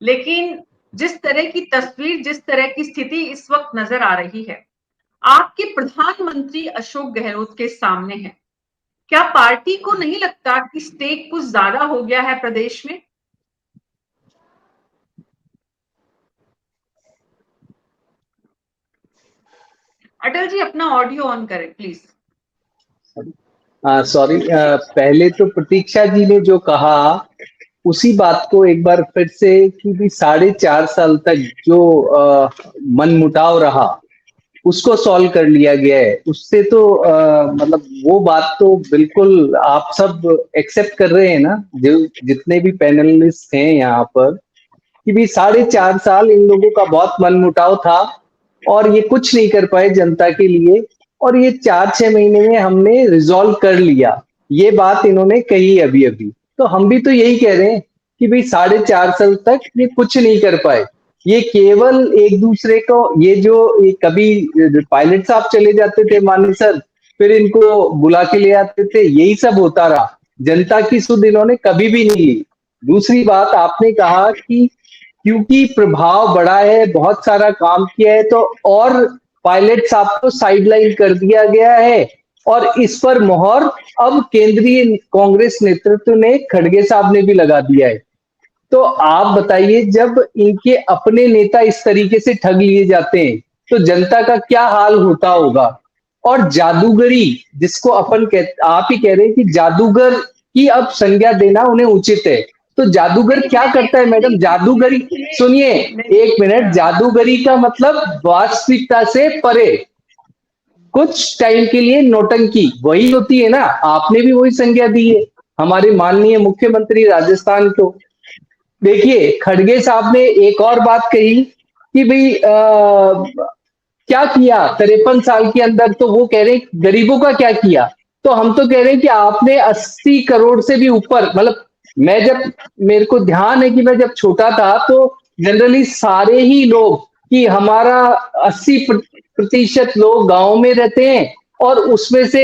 लेकिन जिस तरह की तस्वीर, जिस तरह की स्थिति इस वक्त नजर आ रही है, आपके प्रधानमंत्री अशोक गहलोत के सामने है, क्या पार्टी को नहीं लगता कि स्टेक कुछ ज्यादा हो गया है प्रदेश में? अटल जी अपना ऑडियो ऑन करें प्लीज। सॉरी, पहले तो प्रतीक्षा जी ने जो कहा उसी बात को एक बार फिर से, कि भी 4.5 साल तक जो मनमुटाव रहा उसको सॉल्व कर लिया गया है, उससे तो मतलब वो बात तो बिल्कुल आप सब एक्सेप्ट कर रहे हैं ना, जो जितने भी पैनलिस्ट हैं यहाँ पर, कि भी 4.5 साल इन लोगों का बहुत मनमुटाव था और ये कुछ नहीं कर पाए जनता के लिए, और ये 4-6 महीने में हमने रिजॉल्व कर लिया, ये बात इन्होंने कही अभी अभी। तो हम भी तो यही कह रहे हैं कि भाई 4.5 साल तक ये कुछ नहीं कर पाए, ये केवल एक दूसरे को, ये जो ये कभी पायलट साहब चले जाते थे माननीय सर, फिर इनको बुला के ले आते थे, यही सब होता रहा, जनता की सुध इन्होंने कभी भी नहीं ली। दूसरी बात आपने कहा कि क्योंकि प्रभाव बढ़ा है, बहुत सारा काम किया है, तो और पायलट साहब को साइडलाइन कर दिया गया है और इस पर मोहर अब केंद्रीय कांग्रेस नेतृत्व ने, खड़गे साहब ने भी लगा दिया है। तो आप बताइए, जब इनके अपने नेता इस तरीके से ठग लिए जाते हैं तो जनता का क्या हाल होता होगा। और जादूगरी जिसको अपन आप ही कह रहे हैं कि जादूगर की अब संज्ञा देना उन्हें उचित है, तो जादूगर क्या करता है मैडम? जादूगरी, सुनिए एक मिनट, जादूगरी का मतलब वास्तविकता से परे, कुछ टाइम के लिए नौटंकी वही होती है ना। आपने भी वही संज्ञा दी है हमारे माननीय मुख्यमंत्री राजस्थान को। देखिए खड़गे साहब ने एक और बात कही कि भाई क्या किया 53 साल के अंदर, तो वो कह रहे हैं गरीबों का क्या किया। तो हम तो कह रहे हैं कि आपने 80 करोड़ से भी ऊपर, मतलब मैं जब, मेरे को ध्यान है कि मैं जब छोटा था तो जनरली सारे ही लोग, कि हमारा 80% लोग गांव में रहते हैं और उसमें से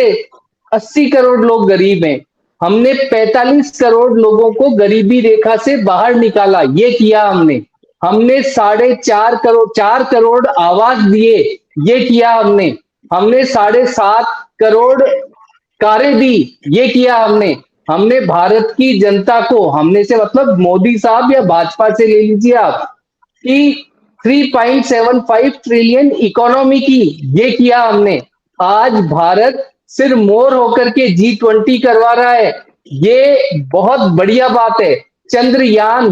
80 करोड़ लोग गरीब हैं। हमने 45 करोड़ लोगों को गरीबी रेखा से बाहर निकाला, ये किया हमने। हमने 4.5 करोड़, 4 करोड़ आवास दिए, ये किया हमने। हमने 7.5 करोड़ कारें दी, ये किया हमने। हमने भारत की जनता को, हमने से मतलब मोदी साहब या भाजपा से ले लीजिए आप, कि 3.75 ट्रिलियन इकोनॉमी की, ये किया हमने। आज भारत सिर्फ मोर होकर के G20 करवा रहा है, ये बहुत बढ़िया बात है। चंद्रयान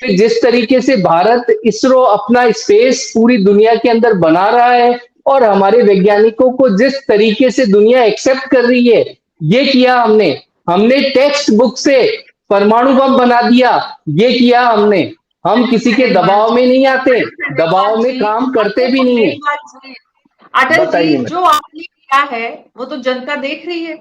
पे जिस तरीके से भारत, इसरो अपना स्पेस पूरी दुनिया के अंदर बना रहा है और हमारे वैज्ञानिकों को जिस तरीके से दुनिया एक्सेप्ट कर रही है, ये किया हमने। हमने टेक्स्ट बुक से परमाणु बम बना दिया, ये किया हमने। हम किसी के दबाव में नहीं आते, दबाव में काम करते भी नहीं है। अटल बताइए जी, जो आपने किया है वो तो जनता देख रही है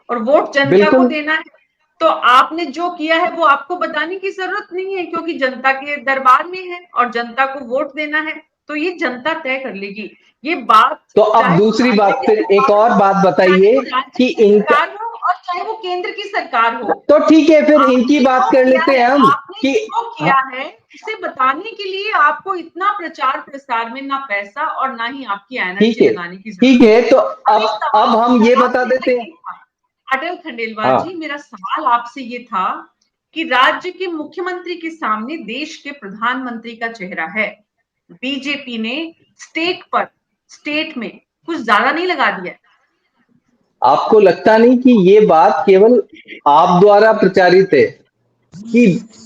और वोट जनता को बिल्कुल। देना है। तो आपने जो किया है वो आपको बताने की जरूरत नहीं है, क्योंकि जनता के दरबार में है और जनता को वोट देना है, तो ये जनता तय कर लेगी। ये बात तो अब दूसरी बात, फिर एक और बात बताइए कि इनका, सरकार हो और चाहे वो केंद्र की सरकार हो, तो ठीक है फिर इनकी आपने बात जो कर किया लेते हैं है, हम आपने कि जो किया है इसे बताने के लिए आपको इतना प्रचार प्रसार में ना पैसा और ना ही आपकी ठीक एनर्जी है, लगाने की ठीक जरूरत है। तो अब इस सवाल अब का हम ये जवाब बता मेरा देते हैं। ये था, अटल खंडेलवाल हाँ, जी, मेरा सवाल आपसे ये था कि राज्य के मुख्यमंत्री के सामने देश के प्रधानमंत्री का चेहरा है, बीजेपी ने स्टेट में कुछ ज्यादा नहीं लगा दिया? आपको लगता नहीं कि ये बात केवल आप द्वारा प्रचारित है कि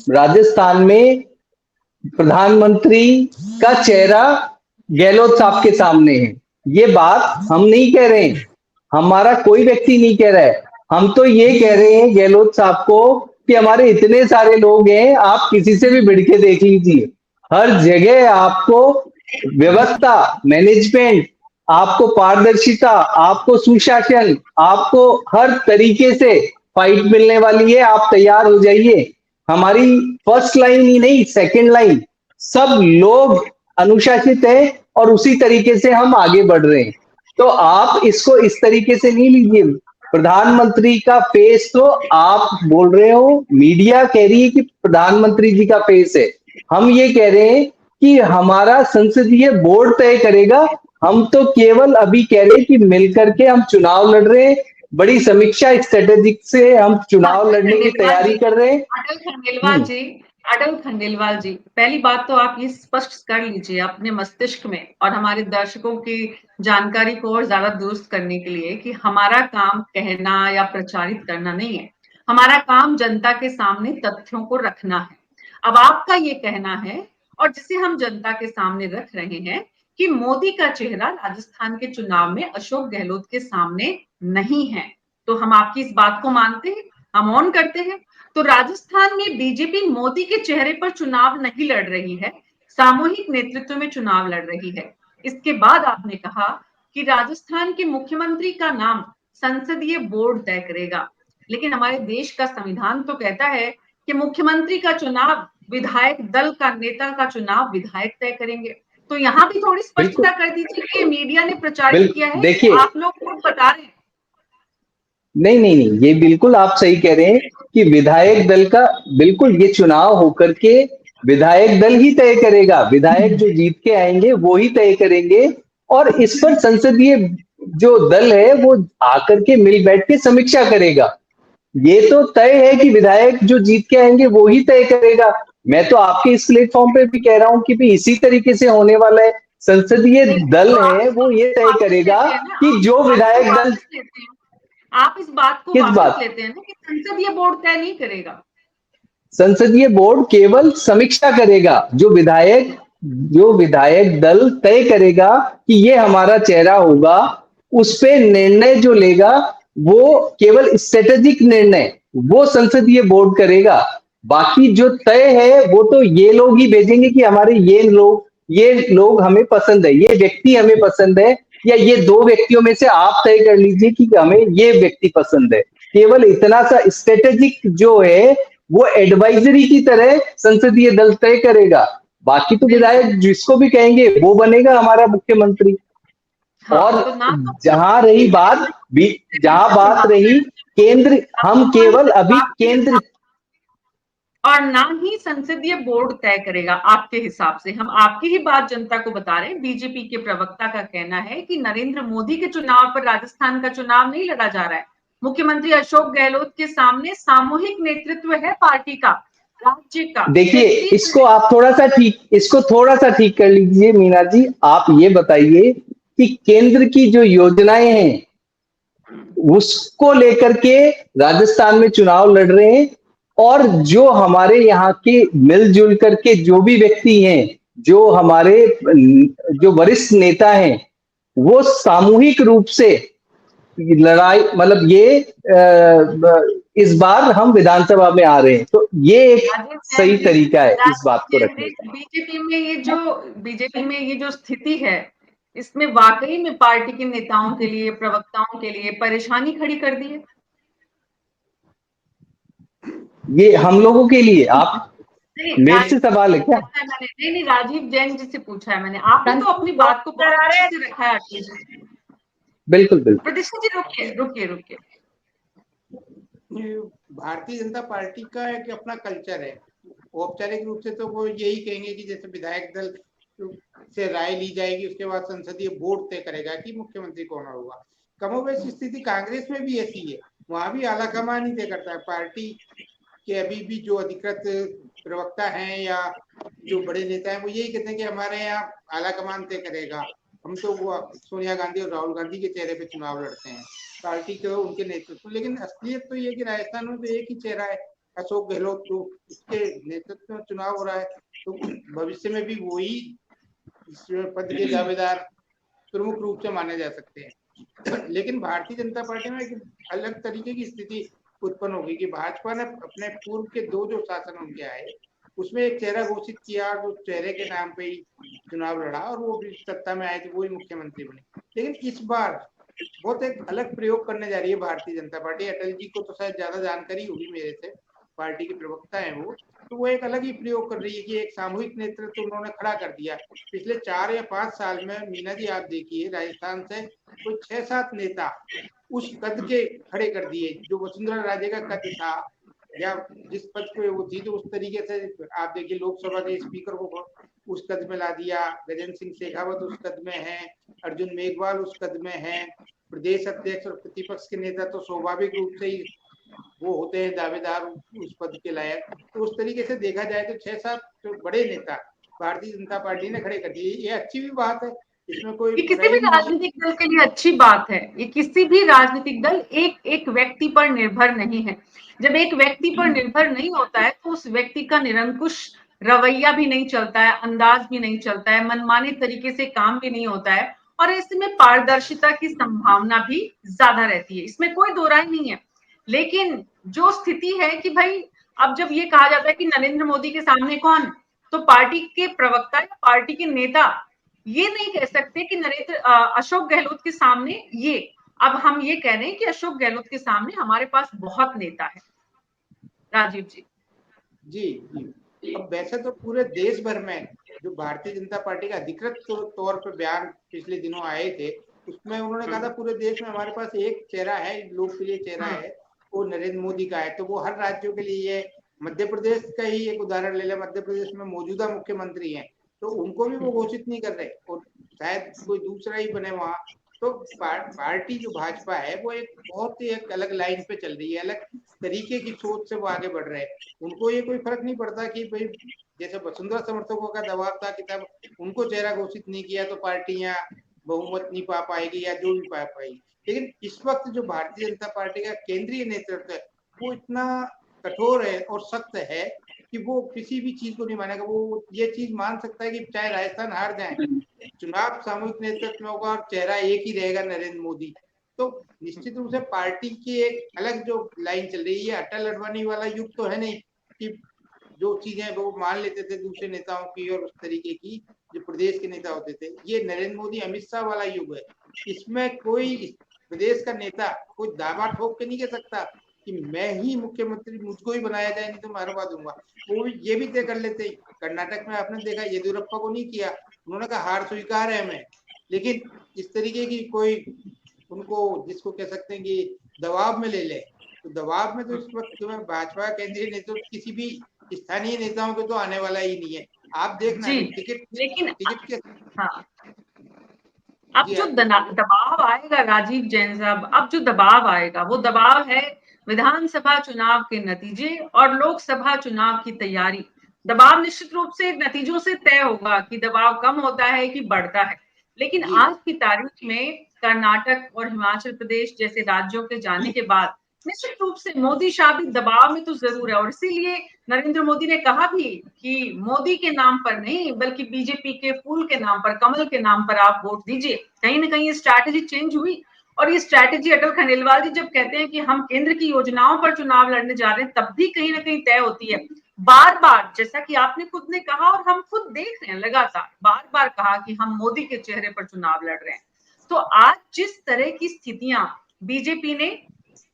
राजस्थान में प्रधानमंत्री का चेहरा गहलोत साहब के सामने है? ये बात हम नहीं कह रहे हैं, हमारा कोई व्यक्ति नहीं कह रहा है। हम तो ये कह रहे हैं गहलोत साहब को कि हमारे इतने सारे लोग हैं, आप किसी से भी भिड़ के देख लीजिए, हर जगह आपको व्यवस्था, मैनेजमेंट, आपको पारदर्शिता, आपको सुशासन, आपको हर तरीके से फाइट मिलने वाली है। आप तैयार हो जाइए। हमारी फर्स्ट लाइन ही नहीं, सेकंड लाइन, सब लोग अनुशासित है और उसी तरीके से हम आगे बढ़ रहे हैं। तो आप इसको इस तरीके से नहीं लीजिए। प्रधानमंत्री का फेस तो आप बोल रहे हो, मीडिया कह रही है कि प्रधानमंत्री जी का फेस है। हम ये कह रहे हैं कि हमारा संसदीय बोर्ड तय करेगा। हम तो केवल अभी कह रहे हैं कि मिलकर के हम चुनाव लड़ रहे हैं, बड़ी समीक्षा स्ट्रेटेजिक से हम चुनाव लड़ने की तैयारी कर रहे हैं। अटल खंडेलवाल जी, अटल खंडेलवाल जी, पहली बात तो आप ये स्पष्ट कर लीजिए अपने मस्तिष्क में और हमारे दर्शकों की जानकारी को और ज्यादा दुरुस्त करने के लिए कि हमारा काम कहना या प्रचारित करना नहीं है, हमारा काम जनता के सामने तथ्यों को रखना है। अब आपका ये कहना है और जिसे हम जनता के सामने रख रहे हैं कि मोदी का चेहरा राजस्थान के चुनाव में अशोक गहलोत के सामने नहीं है, तो हम आपकी इस बात को मानते हैं, हम ऑन करते हैं। तो राजस्थान में बीजेपी मोदी के चेहरे पर चुनाव नहीं लड़ रही है, सामूहिक नेतृत्व में चुनाव लड़ रही है। इसके बाद आपने कहा कि राजस्थान के मुख्यमंत्री का नाम संसदीय बोर्ड तय करेगा, लेकिन हमारे देश का संविधान तो कहता है कि मुख्यमंत्री का चुनाव विधायक दल का नेता का चुनाव विधायक तय करेंगे। तो यहाँ भी थोड़ी स्पष्टता कर दीजिए कि मीडिया ने प्रचारित किया है, देखिए, आप लोग खुद बता रहे हैं। नहीं नहीं नहीं, ये बिल्कुल आप सही कह रहे हैं कि विधायक दल का, बिल्कुल ये चुनाव होकर के विधायक दल ही तय करेगा, विधायक जो जीत के आएंगे वो ही तय करेंगे। और इस पर संसदीय जो दल है वो आकर के मिल बैठ के समीक्षा करेगा। ये तो तय है कि विधायक जो जीत के आएंगे वो ही तय करेगा। मैं तो आपके इस प्लेटफॉर्म पे भी कह रहा हूं कि भी इसी तरीके से होने वाला है। संसदीय दल है वो ये तय करेगा कि जो विधायक दल, आप इस बात को किस वापस बात, लेते हैं ना कि संसदीय बोर्ड तय नहीं करेगा? संसदीय बोर्ड केवल समीक्षा करेगा। जो विधायक दल तय करेगा कि ये हमारा चेहरा होगा, उस पे निर्णय जो लेगा वो केवल स्ट्रेटेजिक निर्णय वो संसदीय बोर्ड करेगा। बाकी जो तय है वो तो ये लोग ही भेजेंगे कि हमारे ये लोग हमें पसंद है, ये व्यक्ति हमें पसंद है, या ये दो व्यक्तियों में से आप तय कर लीजिए कि हमें ये व्यक्ति पसंद है। केवल इतना सा स्ट्रेटेजिक जो है वो एडवाइजरी की तरह संसदीय दल तय करेगा। बाकी तो विधायक जिसको भी कहेंगे वो बनेगा हमारा मुख्यमंत्री। हाँ, और तो ना तो जहां बात रही केंद्र, हम केवल अभी केंद्र, और ना ही संसदीय बोर्ड तय करेगा आपके हिसाब से। हम आपकी ही बात जनता को बता रहे हैं। बीजेपी के प्रवक्ता का कहना है कि नरेंद्र मोदी के चुनाव पर राजस्थान का चुनाव नहीं लड़ा जा रहा है। मुख्यमंत्री अशोक गहलोत के सामने सामूहिक नेतृत्व है पार्टी का, राज्य का। देखिए इसको थोड़ा सा ठीक कर लीजिए मीना जी। आप ये बताइए कि केंद्र की जो योजनाएं हैं उसको लेकर के राजस्थान में चुनाव लड़ रहे हैं, और जो हमारे यहाँ के मिलजुल करके जो भी व्यक्ति हैं, जो हमारे जो वरिष्ठ नेता हैं, वो सामूहिक रूप से लड़ाई, मतलब ये इस बार हम विधानसभा में आ रहे हैं, तो ये एक सही तरीका है इस बात को रखने का। बीजेपी में ये जो स्थिति है, इसमें वाकई में पार्टी के नेताओं के लिए, प्रवक्ताओं के लिए परेशानी खड़ी कर दी है। ये हम लोगों के लिए, आप मेरे से सवाल है क्या? नहीं, राजीव जैन जी से पूछा है मैंने। आपने तो अपनी बात को बहुत अच्छे से रखा है। बिल्कुल बिल्कुल। प्रतिष्ठा जी रुकिए। भारतीय जनता पार्टी का एक अपना कल्चर है। औपचारिक रूप से तो वो यही कहेंगे कि जैसे विधायक दल से राय ली जाएगी, उसके बाद संसदीय बोर्ड तय करेगा कि मुख्यमंत्री कौन होगा। कमोबेश स्थिति कांग्रेस में भी ऐसी है, वहां भी आलाकमान ही तय करता है। पार्टी के अभी भी जो अधिकृत प्रवक्ता हैं या जो बड़े नेता हैं वो यही कहते हैं कि हमारे यहाँ आलाकमान तय करेगा, हम तो वो सोनिया गांधी और राहुल गांधी के चेहरे पे चुनाव लड़ते हैं, पार्टी के उनके नेतृत्व। लेकिन असलियत तो ये कि राजस्थान में तो एक ही चेहरा है, अशोक गहलोत, तो उसके नेतृत्व में चुनाव हो रहा है, तो भविष्य में भी वही इस पद के दावेदार प्रमुख रूप से माने जा सकते हैं। लेकिन भारतीय जनता पार्टी में एक अलग तरीके की स्थिति उत्पन्न होगी कि भाजपा ने अपने पूर्व के दो जो शासन उनके आए उसमें एक चेहरा घोषित किया, और उस चेहरे के नाम पे ही चुनाव लड़ा और वो भी सत्ता में आए थे, वही मुख्यमंत्री बने। लेकिन इस बार बहुत एक अलग प्रयोग करने जा रही है भारतीय जनता पार्टी। अटल जी को तो शायद ज्यादा जानकारी होगी मेरे से, पार्टी के प्रवक्ता हैं वो, तो वो एक अलग ही प्रयोग कर रही है कि एक सामूहिक नेतृत्व उन्होंने खड़ा कर दिया। पिछले 4 या 5 साल में मीना जी आप देखिए, राजस्थान से कोई 6-7 नेता उस कद के खड़े कर दिए जो वसुंधरा राजे का कद था, या जिस पद पे वो थी, तो उस तरीके से आप देखिए लोकसभा के स्पीकर को उस कद में ला दिया। गजेंद्र सिंह शेखावत उस कद में है, अर्जुन मेघवाल उस कद में है, प्रदेश अध्यक्ष और प्रतिपक्ष के नेता तो स्वाभाविक रूप से ही वो होते हैं दावेदार उस पद के लायक। तो उस तरीके से देखा जाए तो 6-7 बड़े नेता भारतीय जनता पार्टी ने खड़े कर दिए। ये अच्छी भी बात है, इसमें कोई किसी भी राजनीतिक दल के लिए अच्छी बात है। ये किसी भी राजनीतिक दल एक व्यक्ति पर निर्भर नहीं है। जब एक व्यक्ति पर निर्भर नहीं होता है तो उस व्यक्ति का निरंकुश रवैया भी नहीं चलता है, अंदाज भी नहीं चलता है, मनमाने तरीके से काम भी नहीं होता है, और इसमें पारदर्शिता की संभावना भी ज्यादा रहती है। इसमें कोई दो राय नहीं है। लेकिन जो स्थिति है कि भाई अब जब ये कहा जाता है कि नरेंद्र मोदी के सामने कौन, तो पार्टी के प्रवक्ता या पार्टी के नेता ये नहीं कह सकते कि अशोक गहलोत के सामने ये, अब हम ये कह रहे हैं कि अशोक गहलोत के सामने हमारे पास बहुत नेता है। राजीव जी। जी, अब वैसे तो पूरे देश भर में जो भारतीय जनता पार्टी का अधिकृत तौर पर बयान पिछले दिनों आए थे, उसमें उन्होंने कहा था पूरे देश में हमारे पास एक चेहरा है, लोकप्रिय चेहरा है, वो नरेंद्र मोदी का है। तो वो हर राज्यों के लिए, मध्य प्रदेश का ही एक उदाहरण ले लें, मध्य प्रदेश में मौजूदा मुख्यमंत्री हैं तो उनको भी वो घोषित नहीं कर रहे, और शायद कोई दूसरा ही बने वहां। तो पार्टी जो भाजपा है वो एक बहुत ही एक अलग लाइन पे चल रही है, अलग तरीके की सोच से वो आगे बढ़ रहे हैं। उनको ये कोई फर्क नहीं पड़ता कि भाई जैसे वसुंधरा समर्थकों का दबाव था कि तब उनको चेहरा घोषित नहीं किया तो पार्टियां बहुमत नहीं पा पाएगी या जो भी पा पाएगी। लेकिन इस वक्त जो भारतीय जनता पार्टी का केंद्रीय नेतृत्व है वो इतना कठोर है और सख्त है कि वो किसी भी चीज को नहीं मानेगा। वो ये चीज मान सकता है कि चाहे राजस्थान हार जाए, चुनाव सामूहिक नेतृत्व में होगा और चेहरा एक ही रहेगा, नरेंद्र मोदी। तो निश्चित रूप से पार्टी की एक अलग जो लाइन चल रही है, अटल अडवाणी वाला युग तो है नहीं कि जो चीजें वो मान लेते थे दूसरे नेताओं की और उस तरीके की जो प्रदेश के नेता होते थे। ये नरेंद्र मोदी अमित शाह वाला युग है। इसमें कोई प्रदेश का नेता कोई दावा ठोक के नहीं कह सकता कि मैं ही मुख्यमंत्री, मुझको ही बनाया जाए, नहीं तो मैं हरवा दूंगा। वो ये भी तय कर लेते। कर्नाटक में आपने देखा येदियुरप्पा को नहीं किया, उन्होंने कहा हार स्वीकार है हमें, लेकिन इस तरीके की कोई उनको जिसको कह सकते हैं कि दबाव में ले ले, तो दबाव में तो इस वक्त तुम्हें भाजपा केंद्रीय नेतृत्व किसी भी स्थानीय नेताओं के तो आने वाला ही नहीं है। आप देखना टिकट लेकिन के हाँ, अब जो दबाव आएगा राजीव जैन साहब, अब जो दबाव आएगा वो दबाव है विधानसभा चुनाव के नतीजे और लोकसभा चुनाव की तैयारी। दबाव निश्चित रूप से नतीजों से तय होगा कि दबाव कम होता है कि बढ़ता है। लेकिन आज की तारीख में कर्नाटक और हिमाचल प्रदेश जैसे राज्यों के जाने के बाद निश्चित रूप से मोदी शाह भी दबाव में तो जरूर है, और इसीलिए नरेंद्र मोदी ने कहा भी कि मोदी के नाम पर नहीं बल्कि बीजेपी के फूल के नाम पर, कमल के नाम पर आप वोट दीजिए। कहीं ना कहीं ये स्ट्रैटेजी चेंज हुई, और ये स्ट्रैटेजी अटल खंडेलवाल जी जब कहते हैं कि हम केंद्र की योजनाओं पर चुनाव लड़ने जा रहे हैं, तब भी कहीं ना कहीं तय होती है। बार बार जैसा कि आपने खुद ने कहा और हम खुद देख रहे हैं, लगातार बार बार कहा कि हम मोदी के चेहरे पर चुनाव लड़ रहे हैं। तो आज जिस तरह की स्थितियां बीजेपी ने,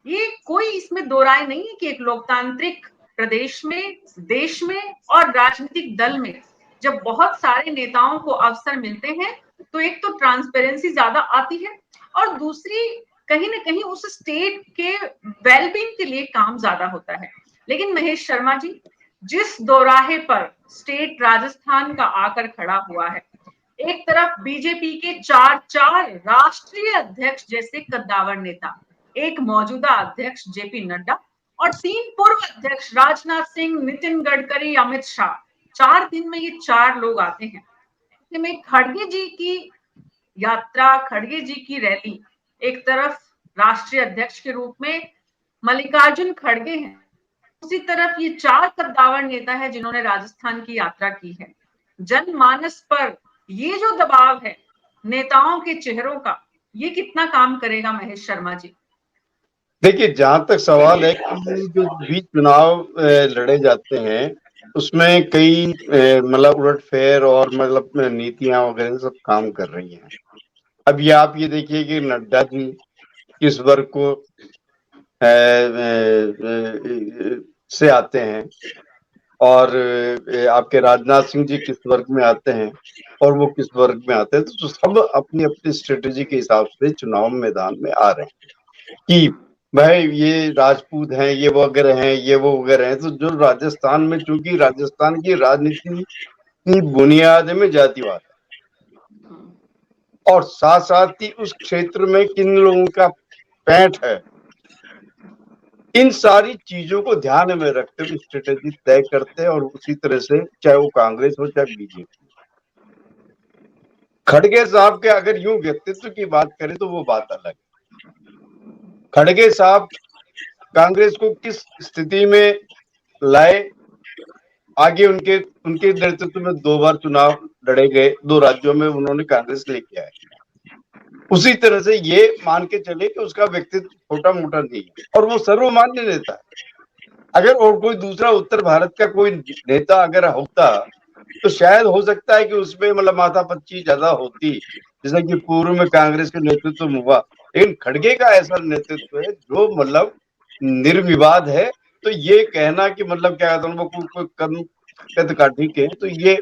ये कोई इसमें दो राय नहीं है कि एक लोकतांत्रिक प्रदेश में, देश में और राजनीतिक दल में जब बहुत सारे नेताओं को अवसर मिलते हैं तो एक तो ट्रांसपेरेंसी ज्यादा आती है, और दूसरी कहीं ना कहीं उस स्टेट के वेलबींग के लिए काम ज्यादा होता है। लेकिन महेश शर्मा जी, जिस दोराहे पर स्टेट राजस्थान का आकर खड़ा हुआ है, एक तरफ बीजेपी के चार राष्ट्रीय अध्यक्ष जैसे कद्दावर नेता, एक मौजूदा अध्यक्ष जेपी नड्डा और 3 पूर्व अध्यक्ष राजनाथ सिंह, नितिन गडकरी, अमित शाह। 4 दिन में ये 4 लोग आते हैं। में खड़गे जी की यात्रा, खड़गे जी की रैली, एक तरफ राष्ट्रीय अध्यक्ष के रूप में मल्लिकार्जुन खड़गे हैं, उसी तरफ ये 4 कद्दावर नेता है जिन्होंने राजस्थान की यात्रा की है। जनमानस पर ये जो दबाव है नेताओं के चेहरों का, ये कितना काम करेगा महेश शर्मा जी? देखिए, जहां तक सवाल है कि जो भी चुनाव लड़े जाते हैं उसमें कई मतलब उलटफेर और मतलब नीतियां वगैरह सब काम कर रही हैं। अब ये आप ये देखिए कि नड्डा जी किस वर्ग को से आते हैं और आपके राजनाथ सिंह जी किस वर्ग में आते हैं और वो किस वर्ग में आते हैं, तो सब अपनी अपनी स्ट्रेटेजी के हिसाब से चुनाव मैदान में आ रहे हैं कि भाई ये राजपूत हैं, ये वगैरह हैं, ये वो वगैरह हैं। तो जो राजस्थान में, चूंकि राजस्थान की राजनीति की बुनियाद में जातिवाद है और साथ साथ ही उस क्षेत्र में किन लोगों का पैंठ है, इन सारी चीजों को ध्यान में रखते हुए स्ट्रेटेजी तय करते हैं। और उसी तरह से चाहे वो कांग्रेस हो चाहे बीजेपी। खड़गे साहब के अगर यूं व्यक्तित्व की बात करें तो वो बात अलग है। खड़गे साहब कांग्रेस को किस स्थिति में लाए, आगे उनके नेतृत्व में 2 बार चुनाव लड़े गए, 2 राज्यों में उन्होंने कांग्रेस लेके आए। उसी तरह से ये मान के चले कि उसका व्यक्तित्व छोटा मोटा नहीं है और वो सर्वमान्य नेता है। अगर और कोई दूसरा उत्तर भारत का कोई नेता अगर होता तो शायद हो सकता है कि उसमें मतलब माथापच्ची ज्यादा होती, जैसे कि पूर्व में कांग्रेस के नेतृत्व में हुआ। लेकिन खड़गे का ऐसा नेतृत्व है जो मतलब निर्विवाद है। तो ये कहना कि मतलब क्या कहता हूँ कोई कद काठी के, तो ये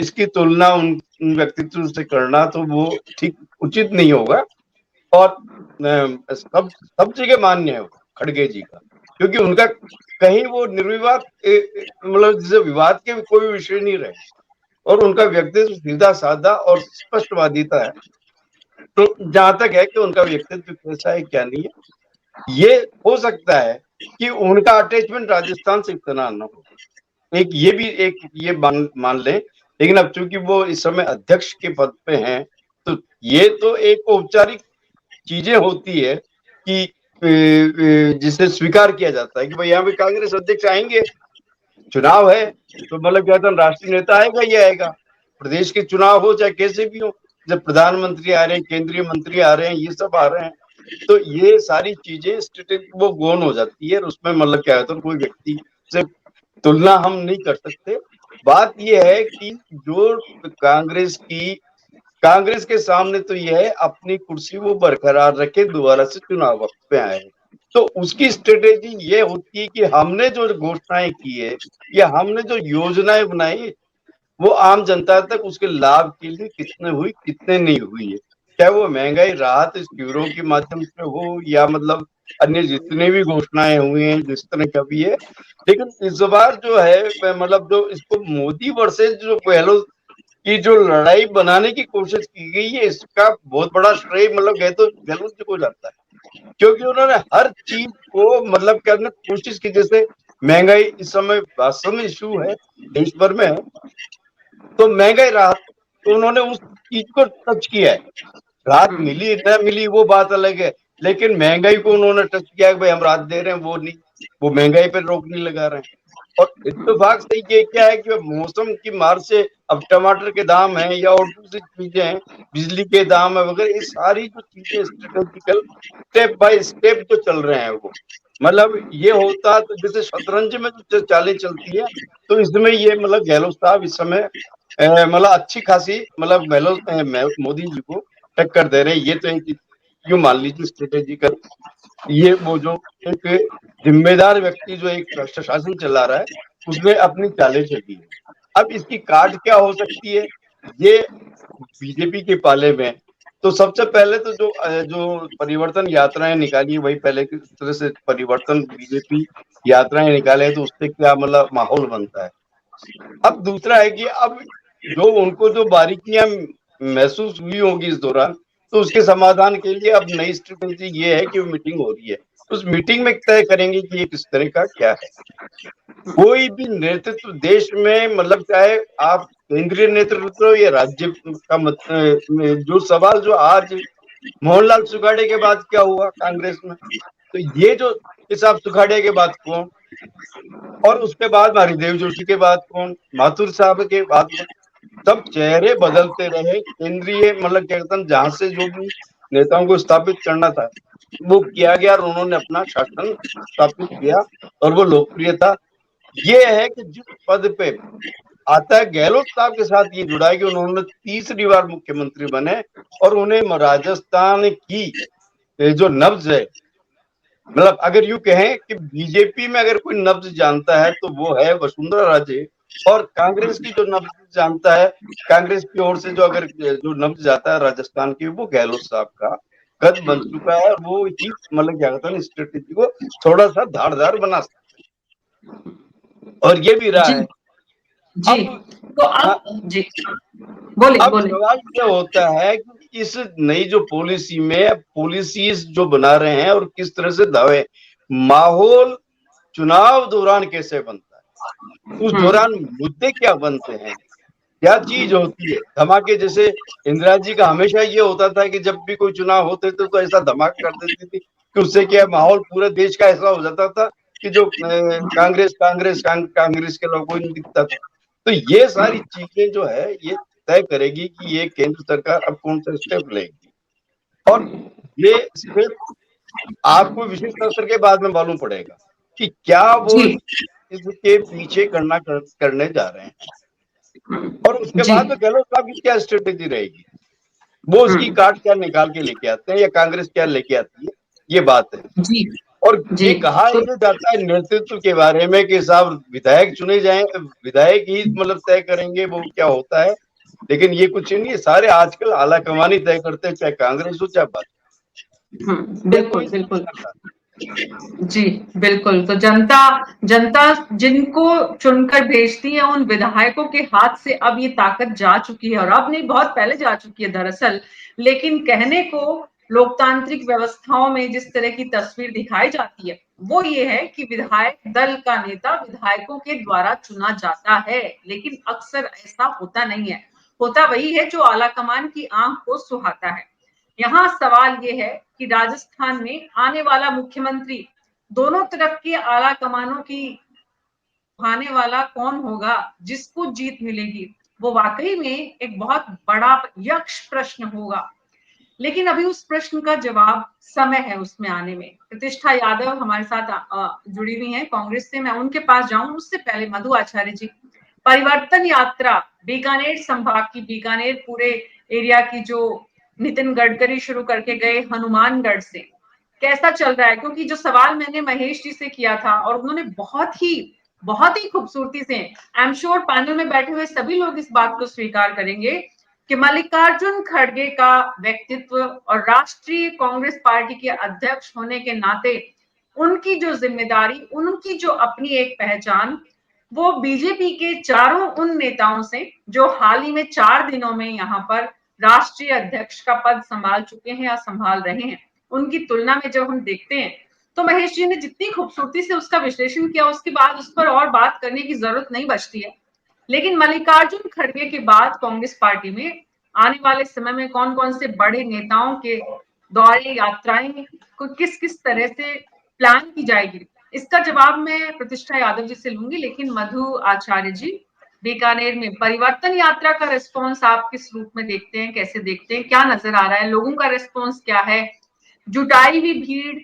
इसकी तुलना उन व्यक्तित्व से करना तो वो ठीक उचित नहीं होगा। और सब जगह मान्य है खड़गे जी का, क्योंकि उनका कहीं वो निर्विवाद मतलब जैसे विवाद के कोई विषय नहीं रहे और उनका व्यक्तित्व सीधा साधा और स्पष्टवादिता है। तो जहां तक है कि उनका व्यक्तित्व कैसा है क्या नहीं है, ये हो सकता है कि उनका अटैचमेंट राजस्थान से इतना न हो, एक ये भी ये मान लें। लेकिन अब चूंकि वो इस समय अध्यक्ष के पद पे हैं, तो ये तो एक औपचारिक चीजें होती है कि जिसे स्वीकार किया जाता है कि भाई यहाँ पे कांग्रेस अध्यक्ष आएंगे, चुनाव है तो मतलब क्या था, राष्ट्रीय नेता आएगा ही आएगा, प्रदेश के चुनाव हो चाहे कैसे भी हो, जब प्रधानमंत्री आ रहे हैं, केंद्रीय मंत्री आ रहे हैं, ये सब आ रहे हैं, तो ये सारी चीजें स्ट्रेटेजी वो गौन हो जाती है। और उसमें मतलब क्या है, तो कोई व्यक्ति से तुलना हम नहीं कर सकते। बात ये है कि जो कांग्रेस के सामने तो यह है अपनी कुर्सी वो बरकरार रखे, दोबारा से चुनाव वक्त पे आए, तो उसकी स्ट्रेटेजी ये होती है कि हमने जो घोषणाएं की है या हमने जो योजनाएं बनाई वो आम जनता तक उसके लाभ के लिए कितने हुई कितने नहीं हुई है, चाहे वो महंगाई राहत शिविरों के माध्यम से हो या मतलब अन्य जितने भी घोषणाएं हुई हैं जिस तरह का भी है। लेकिन इस बार जो है मतलब जो इसको मोदी वर्सेज जो गहलोत की जो लड़ाई बनाने की कोशिश की गई है, इसका बहुत बड़ा श्रेय मतलब गहलोत जी को जाता है, क्योंकि उन्होंने हर चीज को मतलब करने की कोशिश की। जैसे महंगाई इस समय वास्तव में इशू है देश भर में, तो महंगाई राहत, तो उन्होंने उस चीज को टच किया है। राहत मिली न मिली वो बात अलग है, लेकिन महंगाई को उन्होंने टच किया कि भाई हम राहत दे रहे हैं, वो नहीं, वो महंगाई पर रोक नहीं लगा रहे हैं। और इत्तेफाक से ये क्या है कि मौसम की मार से अब टमाटर के दाम है या और दूसरी चीजें हैं, बिजली के दाम है वगैरह, ये सारी जो चीजें स्ट्रेटेजिकल स्टेप बाय स्टेप जो चल रहे हैं वो मतलब ये होता, तो जैसे शतरंज में जो चालें चलती है, तो इसमें ये मतलब गहलोत साहब इस समय मतलब अच्छी खासी मतलब मोदी जी को टक्कर दे रहे हैं। ये तो एक यूं मान लीजिए स्ट्रेटेजिकल, ये वो जो एक जिम्मेदार व्यक्ति जो एक राष्ट्र शासन चला रहा है उसने अपनी चालें चली है। अब इसकी काट क्या हो सकती है, ये बीजेपी के पाले में। तो सबसे पहले तो जो परिवर्तन यात्राएं निकाली है, वही पहले की तरह से परिवर्तन बीजेपी यात्राएं निकाले, तो उससे क्या मतलब माहौल बनता है। अब दूसरा है कि अब जो उनको जो बारीकियां महसूस हुई होगी इस दौरान, तो उसके समाधान के लिए अब नई स्ट्रेटेजी ये है कि मीटिंग हो रही है, उस मीटिंग में तय करेंगे कि ये किस तरह का क्या है। कोई भी नेतृत्व देश में मतलब चाहे आप केंद्रीय नेतृत्व या राज्य का जो सवाल जो आज मोहनलाल सुखाड़े के बाद क्या हुआ कांग्रेस में, तो ये जो हिसाब सुखाड़े के बाद कौन, और उसके बाद हरिदेव जोशी के बाद कौन, माथुर साहब के बाद कौन, सब चेहरे बदलते रहे। केंद्रीय मतलब क्या कहते हैं, जहां से जो भी नेताओं को स्थापित करना था वो किया गया और उन्होंने अपना शासन स्थापित किया और वो लोकप्रिय था। ये है कि जिस पद पे आता है, गहलोत साहब के साथ ये जुड़ा है कि उन्होंने तीसरी बार मुख्यमंत्री बने और उन्हें राजस्थान की जो नब्ज है, मतलब अगर यूं कहें कि बीजेपी में अगर कोई नब्ज जानता है तो वो है वसुंधरा राजे, और कांग्रेस की जो नब्ज जानता है, कांग्रेस की ओर से जो अगर जो नब्ज जाता है राजस्थान की, वो गहलोत साहब का कद बन चुका है। और वो ही मतलब क्या कहता है स्ट्रेटेजी को थोड़ा सा धारदार बना सकता है, और ये भी रहा जी है। जी अब तो अब जी बोले अब बोले सवाल ये होता है कि इस नई जो पॉलिसी में पॉलिसीज जो बना रहे हैं और किस तरह से दावे, माहौल चुनाव दौरान कैसे बनता है, उस दौरान मुद्दे क्या बनते हैं, क्या चीज होती है। धमाके जैसे इंदिरा जी का हमेशा ये होता था कि जब भी कोई चुनाव होते थे तो ऐसा धमाका कर देती थी कि उससे क्या माहौल पूरे देश का ऐसा हो जाता था कि जो कांग्रेस के लोगों को नहीं दिखता था। तो ये सारी चीजें जो है ये तय करेगी कि ये केंद्र सरकार अब कौन सा स्टेप लेगी, और ये स्टेप आपको विशेष स्तर के बाद में मालूम पड़ेगा कि क्या वो जी इसके पीछे करने जा रहे हैं, और उसके जी बाद में गहलोत साहब की क्या स्ट्रेटेजी रहेगी, वो उसकी काट क्या निकाल के लेके आते हैं या कांग्रेस क्या लेके आती है, ये बात है। जी और जी ये कहा तो ये जाता है नेतृत्व के बारे में कि साहब विधायक चुने जाए, विधायक ही मतलब तय करेंगे वो क्या होता है, लेकिन ये कुछ नहीं है, सारे आजकल आला कमानी तय करते हैं, चाहे कांग्रेस हो चाहे भाजपा, ये कोई बिल्कुल नहीं बिल्कुल करता। जी बिल्कुल। तो जनता जनता जिनको चुनकर भेजती है उन विधायकों के हाथ से अब ये ताकत जा चुकी है, और अब नहीं बहुत पहले जा चुकी है दरअसल। लेकिन कहने को लोकतांत्रिक व्यवस्थाओं में जिस तरह की तस्वीर दिखाई जाती है वो ये है कि विधायक दल का नेता विधायकों के द्वारा चुना जाता है, लेकिन अक्सर ऐसा होता नहीं है। होता वही है जो आलाकमान की आंख को सुहाता है। यहाँ सवाल ये है कि राजस्थान में आने वाला मुख्यमंत्री दोनों तरफ की आला कमानों की भाने वाला कौन होगा, जिसको जीत मिलेगी, वो वाकई में एक बहुत बड़ा यक्ष प्रश्न होगा। लेकिन अभी उस प्रश्न का जवाब समय है उसमें आने में। प्रतिष्ठा यादव हमारे साथ जुड़ी हुई हैं कांग्रेस से, मैं उनके पास जाऊं उससे पहले मधु आचार्य जी, परिवर्तन यात्रा बीकानेर संभाग की, बीकानेर पूरे एरिया की जो नितिन गडकरी शुरू करके गए हनुमानगढ़ से, कैसा चल रहा है? क्योंकि जो सवाल मैंने महेश जी से किया था और उन्होंने बहुत ही खूबसूरती से, आई एम श्योर पैनल में बैठे हुए सभी लोग इस बात को स्वीकार करेंगे कि मल्लिकार्जुन खड़गे का व्यक्तित्व और राष्ट्रीय कांग्रेस पार्टी के अध्यक्ष होने के नाते उनकी जो जिम्मेदारी, उनकी जो अपनी एक पहचान, वो बीजेपी के चारों उन नेताओं से जो हाल ही में 4 दिनों में यहाँ पर राष्ट्रीय अध्यक्ष का पद संभाल चुके हैं या संभाल रहे हैं, उनकी तुलना में जब हम देखते हैं तो महेश जी ने जितनी खूबसूरती से उसका विश्लेषण किया, उसके बाद उस पर और बात करने की जरूरत नहीं बचती है। लेकिन मल्लिकार्जुन खड़गे के बाद कांग्रेस पार्टी में आने वाले समय में कौन कौन से बड़े नेताओं के दौरे, यात्राएं को किस किस तरह से प्लान की जाएगी, इसका जवाब मैं प्रतिष्ठा यादव जी से लूंगी। लेकिन मधु आचार्य जी, बीकानेर में परिवर्तन यात्रा का रिस्पॉन्स आप किस रूप में देखते हैं, कैसे देखते हैं, क्या नजर आ रहा है, लोगों का रिस्पॉन्स क्या है? जुटाई हुई भीड़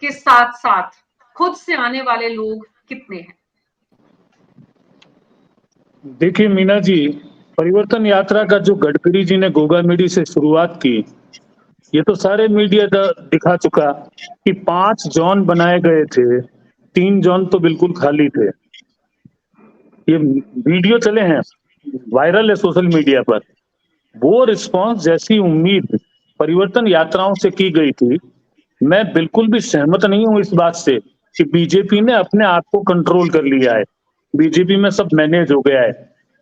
के साथ साथ खुद से आने वाले लोग कितने हैं? देखिए मीना जी, परिवर्तन यात्रा का जो गडकरी जी ने गोगामेडी से शुरुआत की, ये तो सारे मीडिया दिखा चुका कि 5 जोन बनाए गए थे, 3 जोन तो बिल्कुल खाली थे। ये वीडियो चले हैं, वायरल है सोशल मीडिया पर। वो रिस्पांस जैसी उम्मीद परिवर्तन यात्राओं से की गई थी, मैं बिल्कुल भी सहमत नहीं हूं इस बात से कि बीजेपी ने अपने आप को कंट्रोल कर लिया है, बीजेपी में सब मैनेज हो गया है।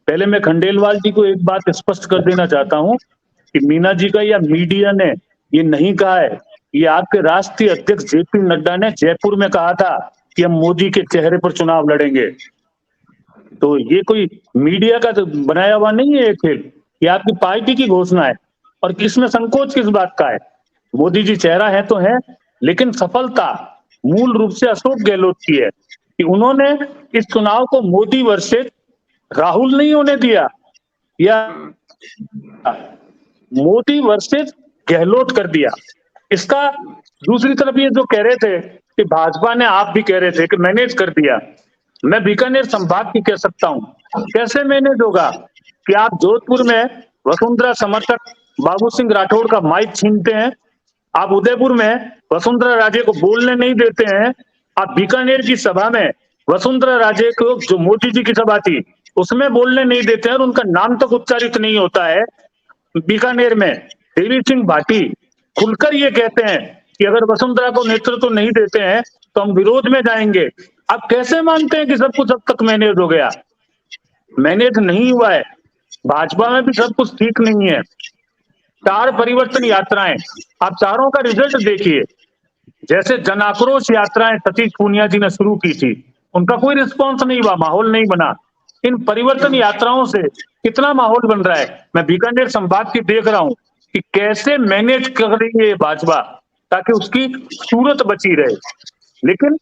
पहले मैं खंडेलवाल जी को एक बात स्पष्ट कर देना चाहता हूं कि मीना जी का या मीडिया ने ये नहीं कहा है, ये आपके राष्ट्रीय अध्यक्ष जेपी नड्डा ने जयपुर में कहा था कि हम मोदी के चेहरे पर चुनाव लड़ेंगे। तो ये कोई मीडिया का तो बनाया हुआ नहीं है खेल, ये आपकी पार्टी की घोषणा है। और किसमें संकोच किस बात का है? मोदी जी चेहरा है तो है, लेकिन सफलता मूल रूप से अशोक गहलोत की है कि उन्होंने इस चुनाव को मोदी वर्सेस राहुल नहीं होने दिया, या मोदी वर्सेस गहलोत कर दिया। इसका दूसरी तरफ ये जो कह रहे थे कि भाजपा ने, आप भी कह रहे थे कि मैनेज कर दिया, मैं बीकानेर संभाग की कह सकता हूं, कैसे मैनेज होगा कि आप जोधपुर में वसुंधरा समर्थक बाबू सिंह राठौड़ का माइक छीनते हैं, आप उदयपुर में वसुंधरा राजे को बोलने नहीं देते हैं, आप बीकानेर की सभा में वसुंधरा राजे को, जो मोदी जी की सभा थी, उसमें बोलने नहीं देते हैं और उनका नाम तक उच्चारित नहीं होता है। बीकानेर में देवी सिंह भाटी खुलकर ये कहते हैं कि अगर वसुंधरा को नेतृत्व नहीं देते हैं तो हम विरोध में जाएंगे। आप कैसे मानते हैं कि सब कुछ अब तक मैनेज हो गया? मैनेज नहीं हुआ है। भाजपा में भी सब कुछ ठीक नहीं है। 4 परिवर्तन यात्राएं, आप चारों का रिजल्ट देखिए। जैसे जन आक्रोश यात्राएं सतीश पूनिया जी ने शुरू की थी, उनका कोई रिस्पॉन्स नहीं हुआ, माहौल नहीं बना। इन परिवर्तन यात्राओं से कितना माहौल बन रहा है? मैं बीकानेर संभाग की देख रहा हूं कि कैसे मैनेज कर रही है भाजपा ताकि उसकी सूरत बची रहे। लेकिन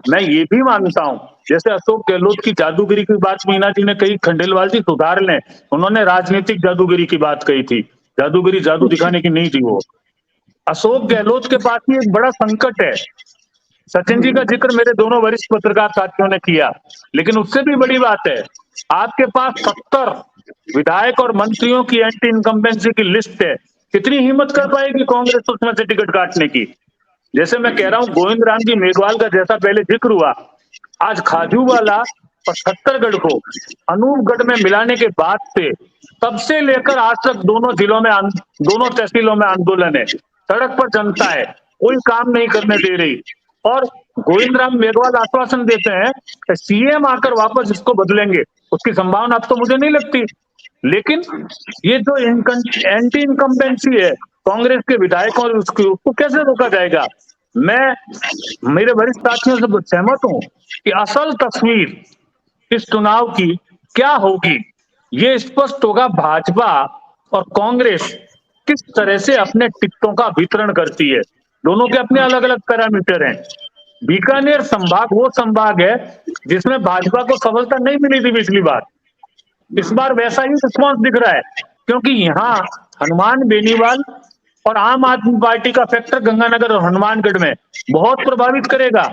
मैं ये भी मानता हूं, जैसे अशोक गहलोत की जादूगिरी की बात मीना जी ने कही, खंडेलवाल जी सुधार लें, उन्होंने राजनीतिक जादूगिरी की बात कही थी, जादूगिरी जादू दिखाने की नहीं थी वो। अशोक गहलोत के पास ही एक बड़ा संकट है। सचिन जी का जिक्र मेरे दोनों वरिष्ठ पत्रकार साथियों ने किया, लेकिन उससे भी बड़ी बात है, आपके पास 70 विधायक और मंत्रियों की एंटी इनकम्बेंसी की लिस्ट है। कितनी हिम्मत कर पाएगी कांग्रेस उसमें से टिकट काटने की? जैसे मैं कह रहा हूं, गोविंद राम जी मेघवाल का जैसा पहले जिक्र हुआ, आज खाजूवाला और छत्तरगढ़ को अनूपगढ़ में मिलाने के बाद से, तब से लेकर आज तक दोनों जिलों में, दोनों तहसीलों में आंदोलन है, सड़क पर जनता है, कोई काम नहीं करने दे रही। और गोविंद राम मेघवाल आश्वासन देते हैं कि सीएम आकर वापस इसको बदलेंगे, उसकी संभावना अब तो मुझे नहीं लगती। लेकिन ये जो एंटी इनकम्बेंसी है कांग्रेस के विधायकों और उसको कैसे रोका जाएगा? मैं मेरे वरिष्ठ साथियों से सहमत हूं कि असल तस्वीर इस चुनाव की क्या होगी, ये स्पष्ट होगा भाजपा और कांग्रेस किस तरह से अपने टिकटों का वितरण करती है। दोनों के अपने अलग अलग पैरामीटर हैं। बीकानेर संभाग वो संभाग है जिसमें भाजपा को सफलता नहीं मिली थी पिछली बार। इस बार वैसा ही रिस्पॉन्स दिख रहा है, क्योंकि यहाँ हनुमान बेनीवाल और आम आदमी पार्टी का फैक्टर गंगानगर और हनुमानगढ़ में बहुत प्रभावित करेगा।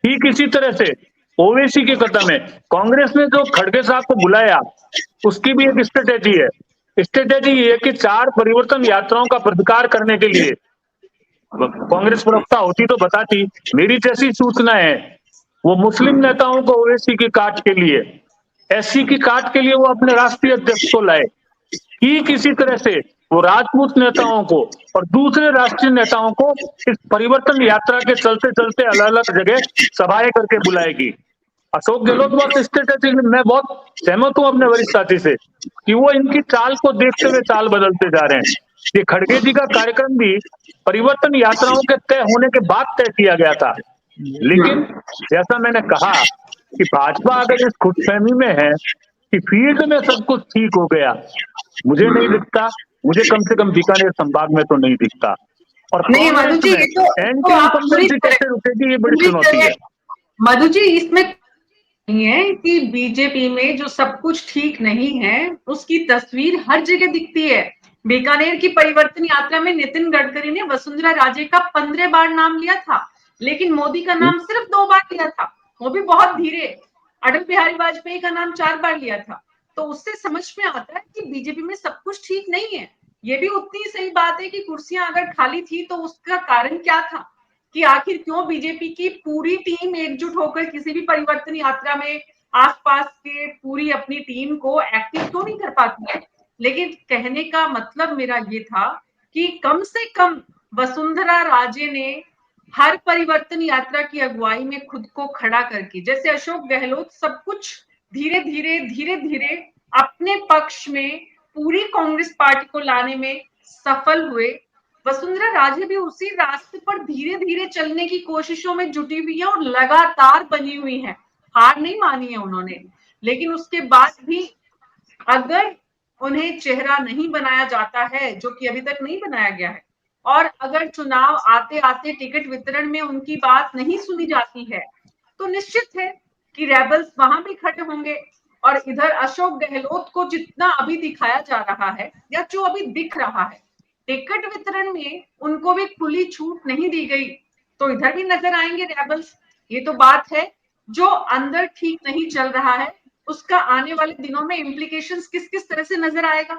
ठीक इसी तरह से ओवैसी के कदम में कांग्रेस ने जो खड़गे साहब को बुलाया, उसकी भी एक स्ट्रेटेजी है। स्ट्रेटेजी ये है कि 4 परिवर्तन यात्राओं का प्रतिकार करने के लिए कांग्रेस प्रवक्ता होती तो बताती, मेरी जैसी सूचना है वो मुस्लिम नेताओं को ओवैसी की काट के लिए, एससी की काट के लिए वो अपने राष्ट्रीय अध्यक्ष को लाए। ठीक इसी तरह से वो राजपूत नेताओं को और दूसरे राष्ट्रीय नेताओं को इस परिवर्तन यात्रा के चलते चलते अलग अलग जगह सभाएं करके बुलाएगी। अशोक गहलोत बहुत स्ट्रेटेजी, मैं बहुत सहमत हूं अपने वरिष्ठ साथी से कि वो इनकी चाल को देखते हुए चाल बदलते जा रहे हैं। ये खड़गे जी का कार्यक्रम भी परिवर्तन यात्राओं के तय होने के बाद तय किया गया था, लेकिन जैसा मैंने कहा कि भाजपा अगर इस खुदफहमी में है कि फील्ड में सब कुछ ठीक हो गया, मुझे नहीं दिखता, मुझे कम से कम बीकानेर संभाग में तो नहीं दिखता। और नहीं मधु जी, ये तो आप पूरी कैसे रुकेगी, ये बड़ी चुनौती है। मधु जी, इसमें नहीं है कि बीजेपी में जो सब कुछ ठीक नहीं है उसकी तस्वीर हर जगह दिखती है। बीकानेर की परिवर्तन यात्रा में नितिन गडकरी ने वसुंधरा राजे का 15 बार नाम लिया था, लेकिन मोदी का नाम सिर्फ 2 बार लिया था, वो भी बहुत धीरे। अटल बिहारी वाजपेयी का नाम 4 बार लिया था। तो उससे समझ में आता है कि बीजेपी में सब कुछ ठीक नहीं है। ये भी उतनी सही बात है कि कुर्सियां अगर खाली थी तो उसका कारण क्या था, कि आखिर क्यों बीजेपी की पूरी टीम एकजुट होकर किसी भी परिवर्तन यात्रा में आसपास के पूरी अपनी टीम को एक्टिव क्यों नहीं कर पाती है। लेकिन कहने का मतलब मेरा ये था कि कम से कम वसुंधरा राजे ने हर परिवर्तन यात्रा की अगुवाई में खुद को खड़ा करके, जैसे अशोक गहलोत सब कुछ धीरे धीरे अपने पक्ष में पूरी कांग्रेस पार्टी को लाने में सफल हुए, वसुंधरा राजे भी उसी रास्ते पर धीरे धीरे चलने की कोशिशों में जुटी हुई है और लगातार बनी हुई है। हार नहीं मानी है उन्होंने। लेकिन उसके बाद भी अगर उन्हें चेहरा नहीं बनाया जाता है, जो कि अभी तक नहीं बनाया गया है, और अगर चुनाव आते आते टिकट वितरण में उनकी बात नहीं सुनी जाती है, तो निश्चित है कि रेबल्स वहां भी खड़े होंगे। और इधर अशोक गहलोत को जितना अभी दिखाया जा रहा है या जो अभी दिख रहा है, टिकट वितरण में उनको भी खुली छूट नहीं दी गई, तो इधर भी नजर आएंगे रेबल्स। ये तो बात है, जो अंदर ठीक नहीं चल रहा है उसका आने वाले दिनों में इम्प्लीकेशंस किस किस तरह से नजर आएगा।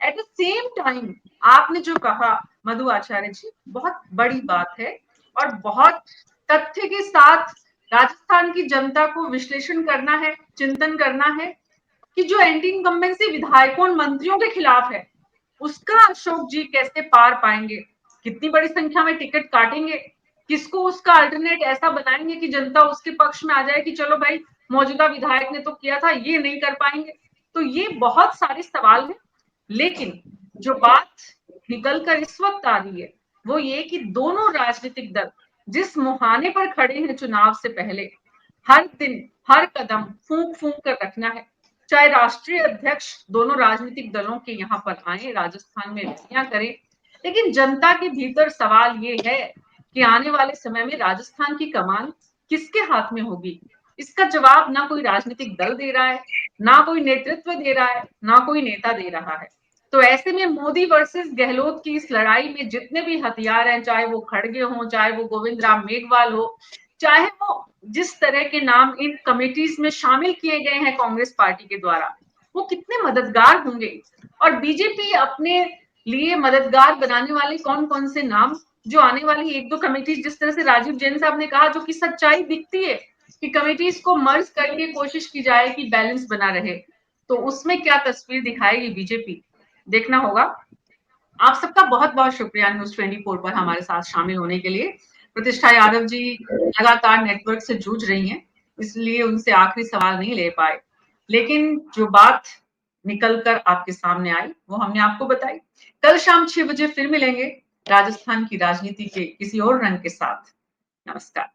एट द सेम टाइम आपने जो कहा मधु आचार्य जी, बहुत बड़ी बात है और बहुत तथ्य के साथ राजस्थान की जनता को विश्लेषण करना है, चिंतन करना है कि जो एंटी इनकम्बेंसी विधायकों और मंत्रियों के खिलाफ है, उसका अशोक जी कैसे पार पाएंगे, कितनी बड़ी संख्या में टिकट काटेंगे, किसको उसका अल्टरनेट ऐसा बनाएंगे कि जनता उसके पक्ष में आ जाए कि चलो भाई मौजूदा विधायक ने तो किया था, ये नहीं कर पाएंगे। तो ये बहुत सारे सवाल हैं। लेकिन जो बात निकल कर इस वक्त आ रही है वो ये कि दोनों राजनीतिक दल जिस मुहाने पर खड़े हैं चुनाव से पहले, हर दिन हर कदम फूंक फूंक कर रखना है। चाहे राष्ट्रीय अध्यक्ष दोनों राजनीतिक दलों के यहाँ पर आए, राजस्थान में रैलियां करें, लेकिन जनता के भीतर सवाल ये है कि आने वाले समय में राजस्थान की कमान किसके हाथ में होगी। इसका जवाब ना कोई राजनीतिक दल दे रहा है, ना कोई नेतृत्व दे रहा है, ना कोई नेता दे रहा है। तो ऐसे में मोदी वर्सेस गहलोत की इस लड़ाई में जितने भी हथियार हैं, चाहे वो खड़गे हों, चाहे वो गोविंद राम मेघवाल हो, चाहे वो जिस तरह के नाम इन कमेटीज में शामिल किए गए हैं कांग्रेस पार्टी के द्वारा, वो कितने मददगार होंगे। और बीजेपी अपने लिए मददगार बनाने वाले कौन कौन से नाम, जो आने वाली 1-2 कमेटीज, जिस तरह से राजीव जैन साहब ने कहा, जो कि सच्चाई दिखती है कि कमेटीज को मर्ज करके कोशिश की जाए कि बैलेंस बना रहे, तो उसमें क्या तस्वीर दिखाएगी बीजेपी, देखना होगा। आप सबका बहुत बहुत शुक्रिया न्यूज 24 पर हमारे साथ शामिल होने के लिए। प्रतिष्ठा यादव जी लगातार नेटवर्क से जूझ रही हैं, इसलिए उनसे आखिरी सवाल नहीं ले पाए, लेकिन जो बात निकलकर आपके सामने आई वो हमने आपको बताई। कल शाम 6 बजे फिर मिलेंगे राजस्थान की राजनीति के किसी और रंग के साथ। नमस्कार।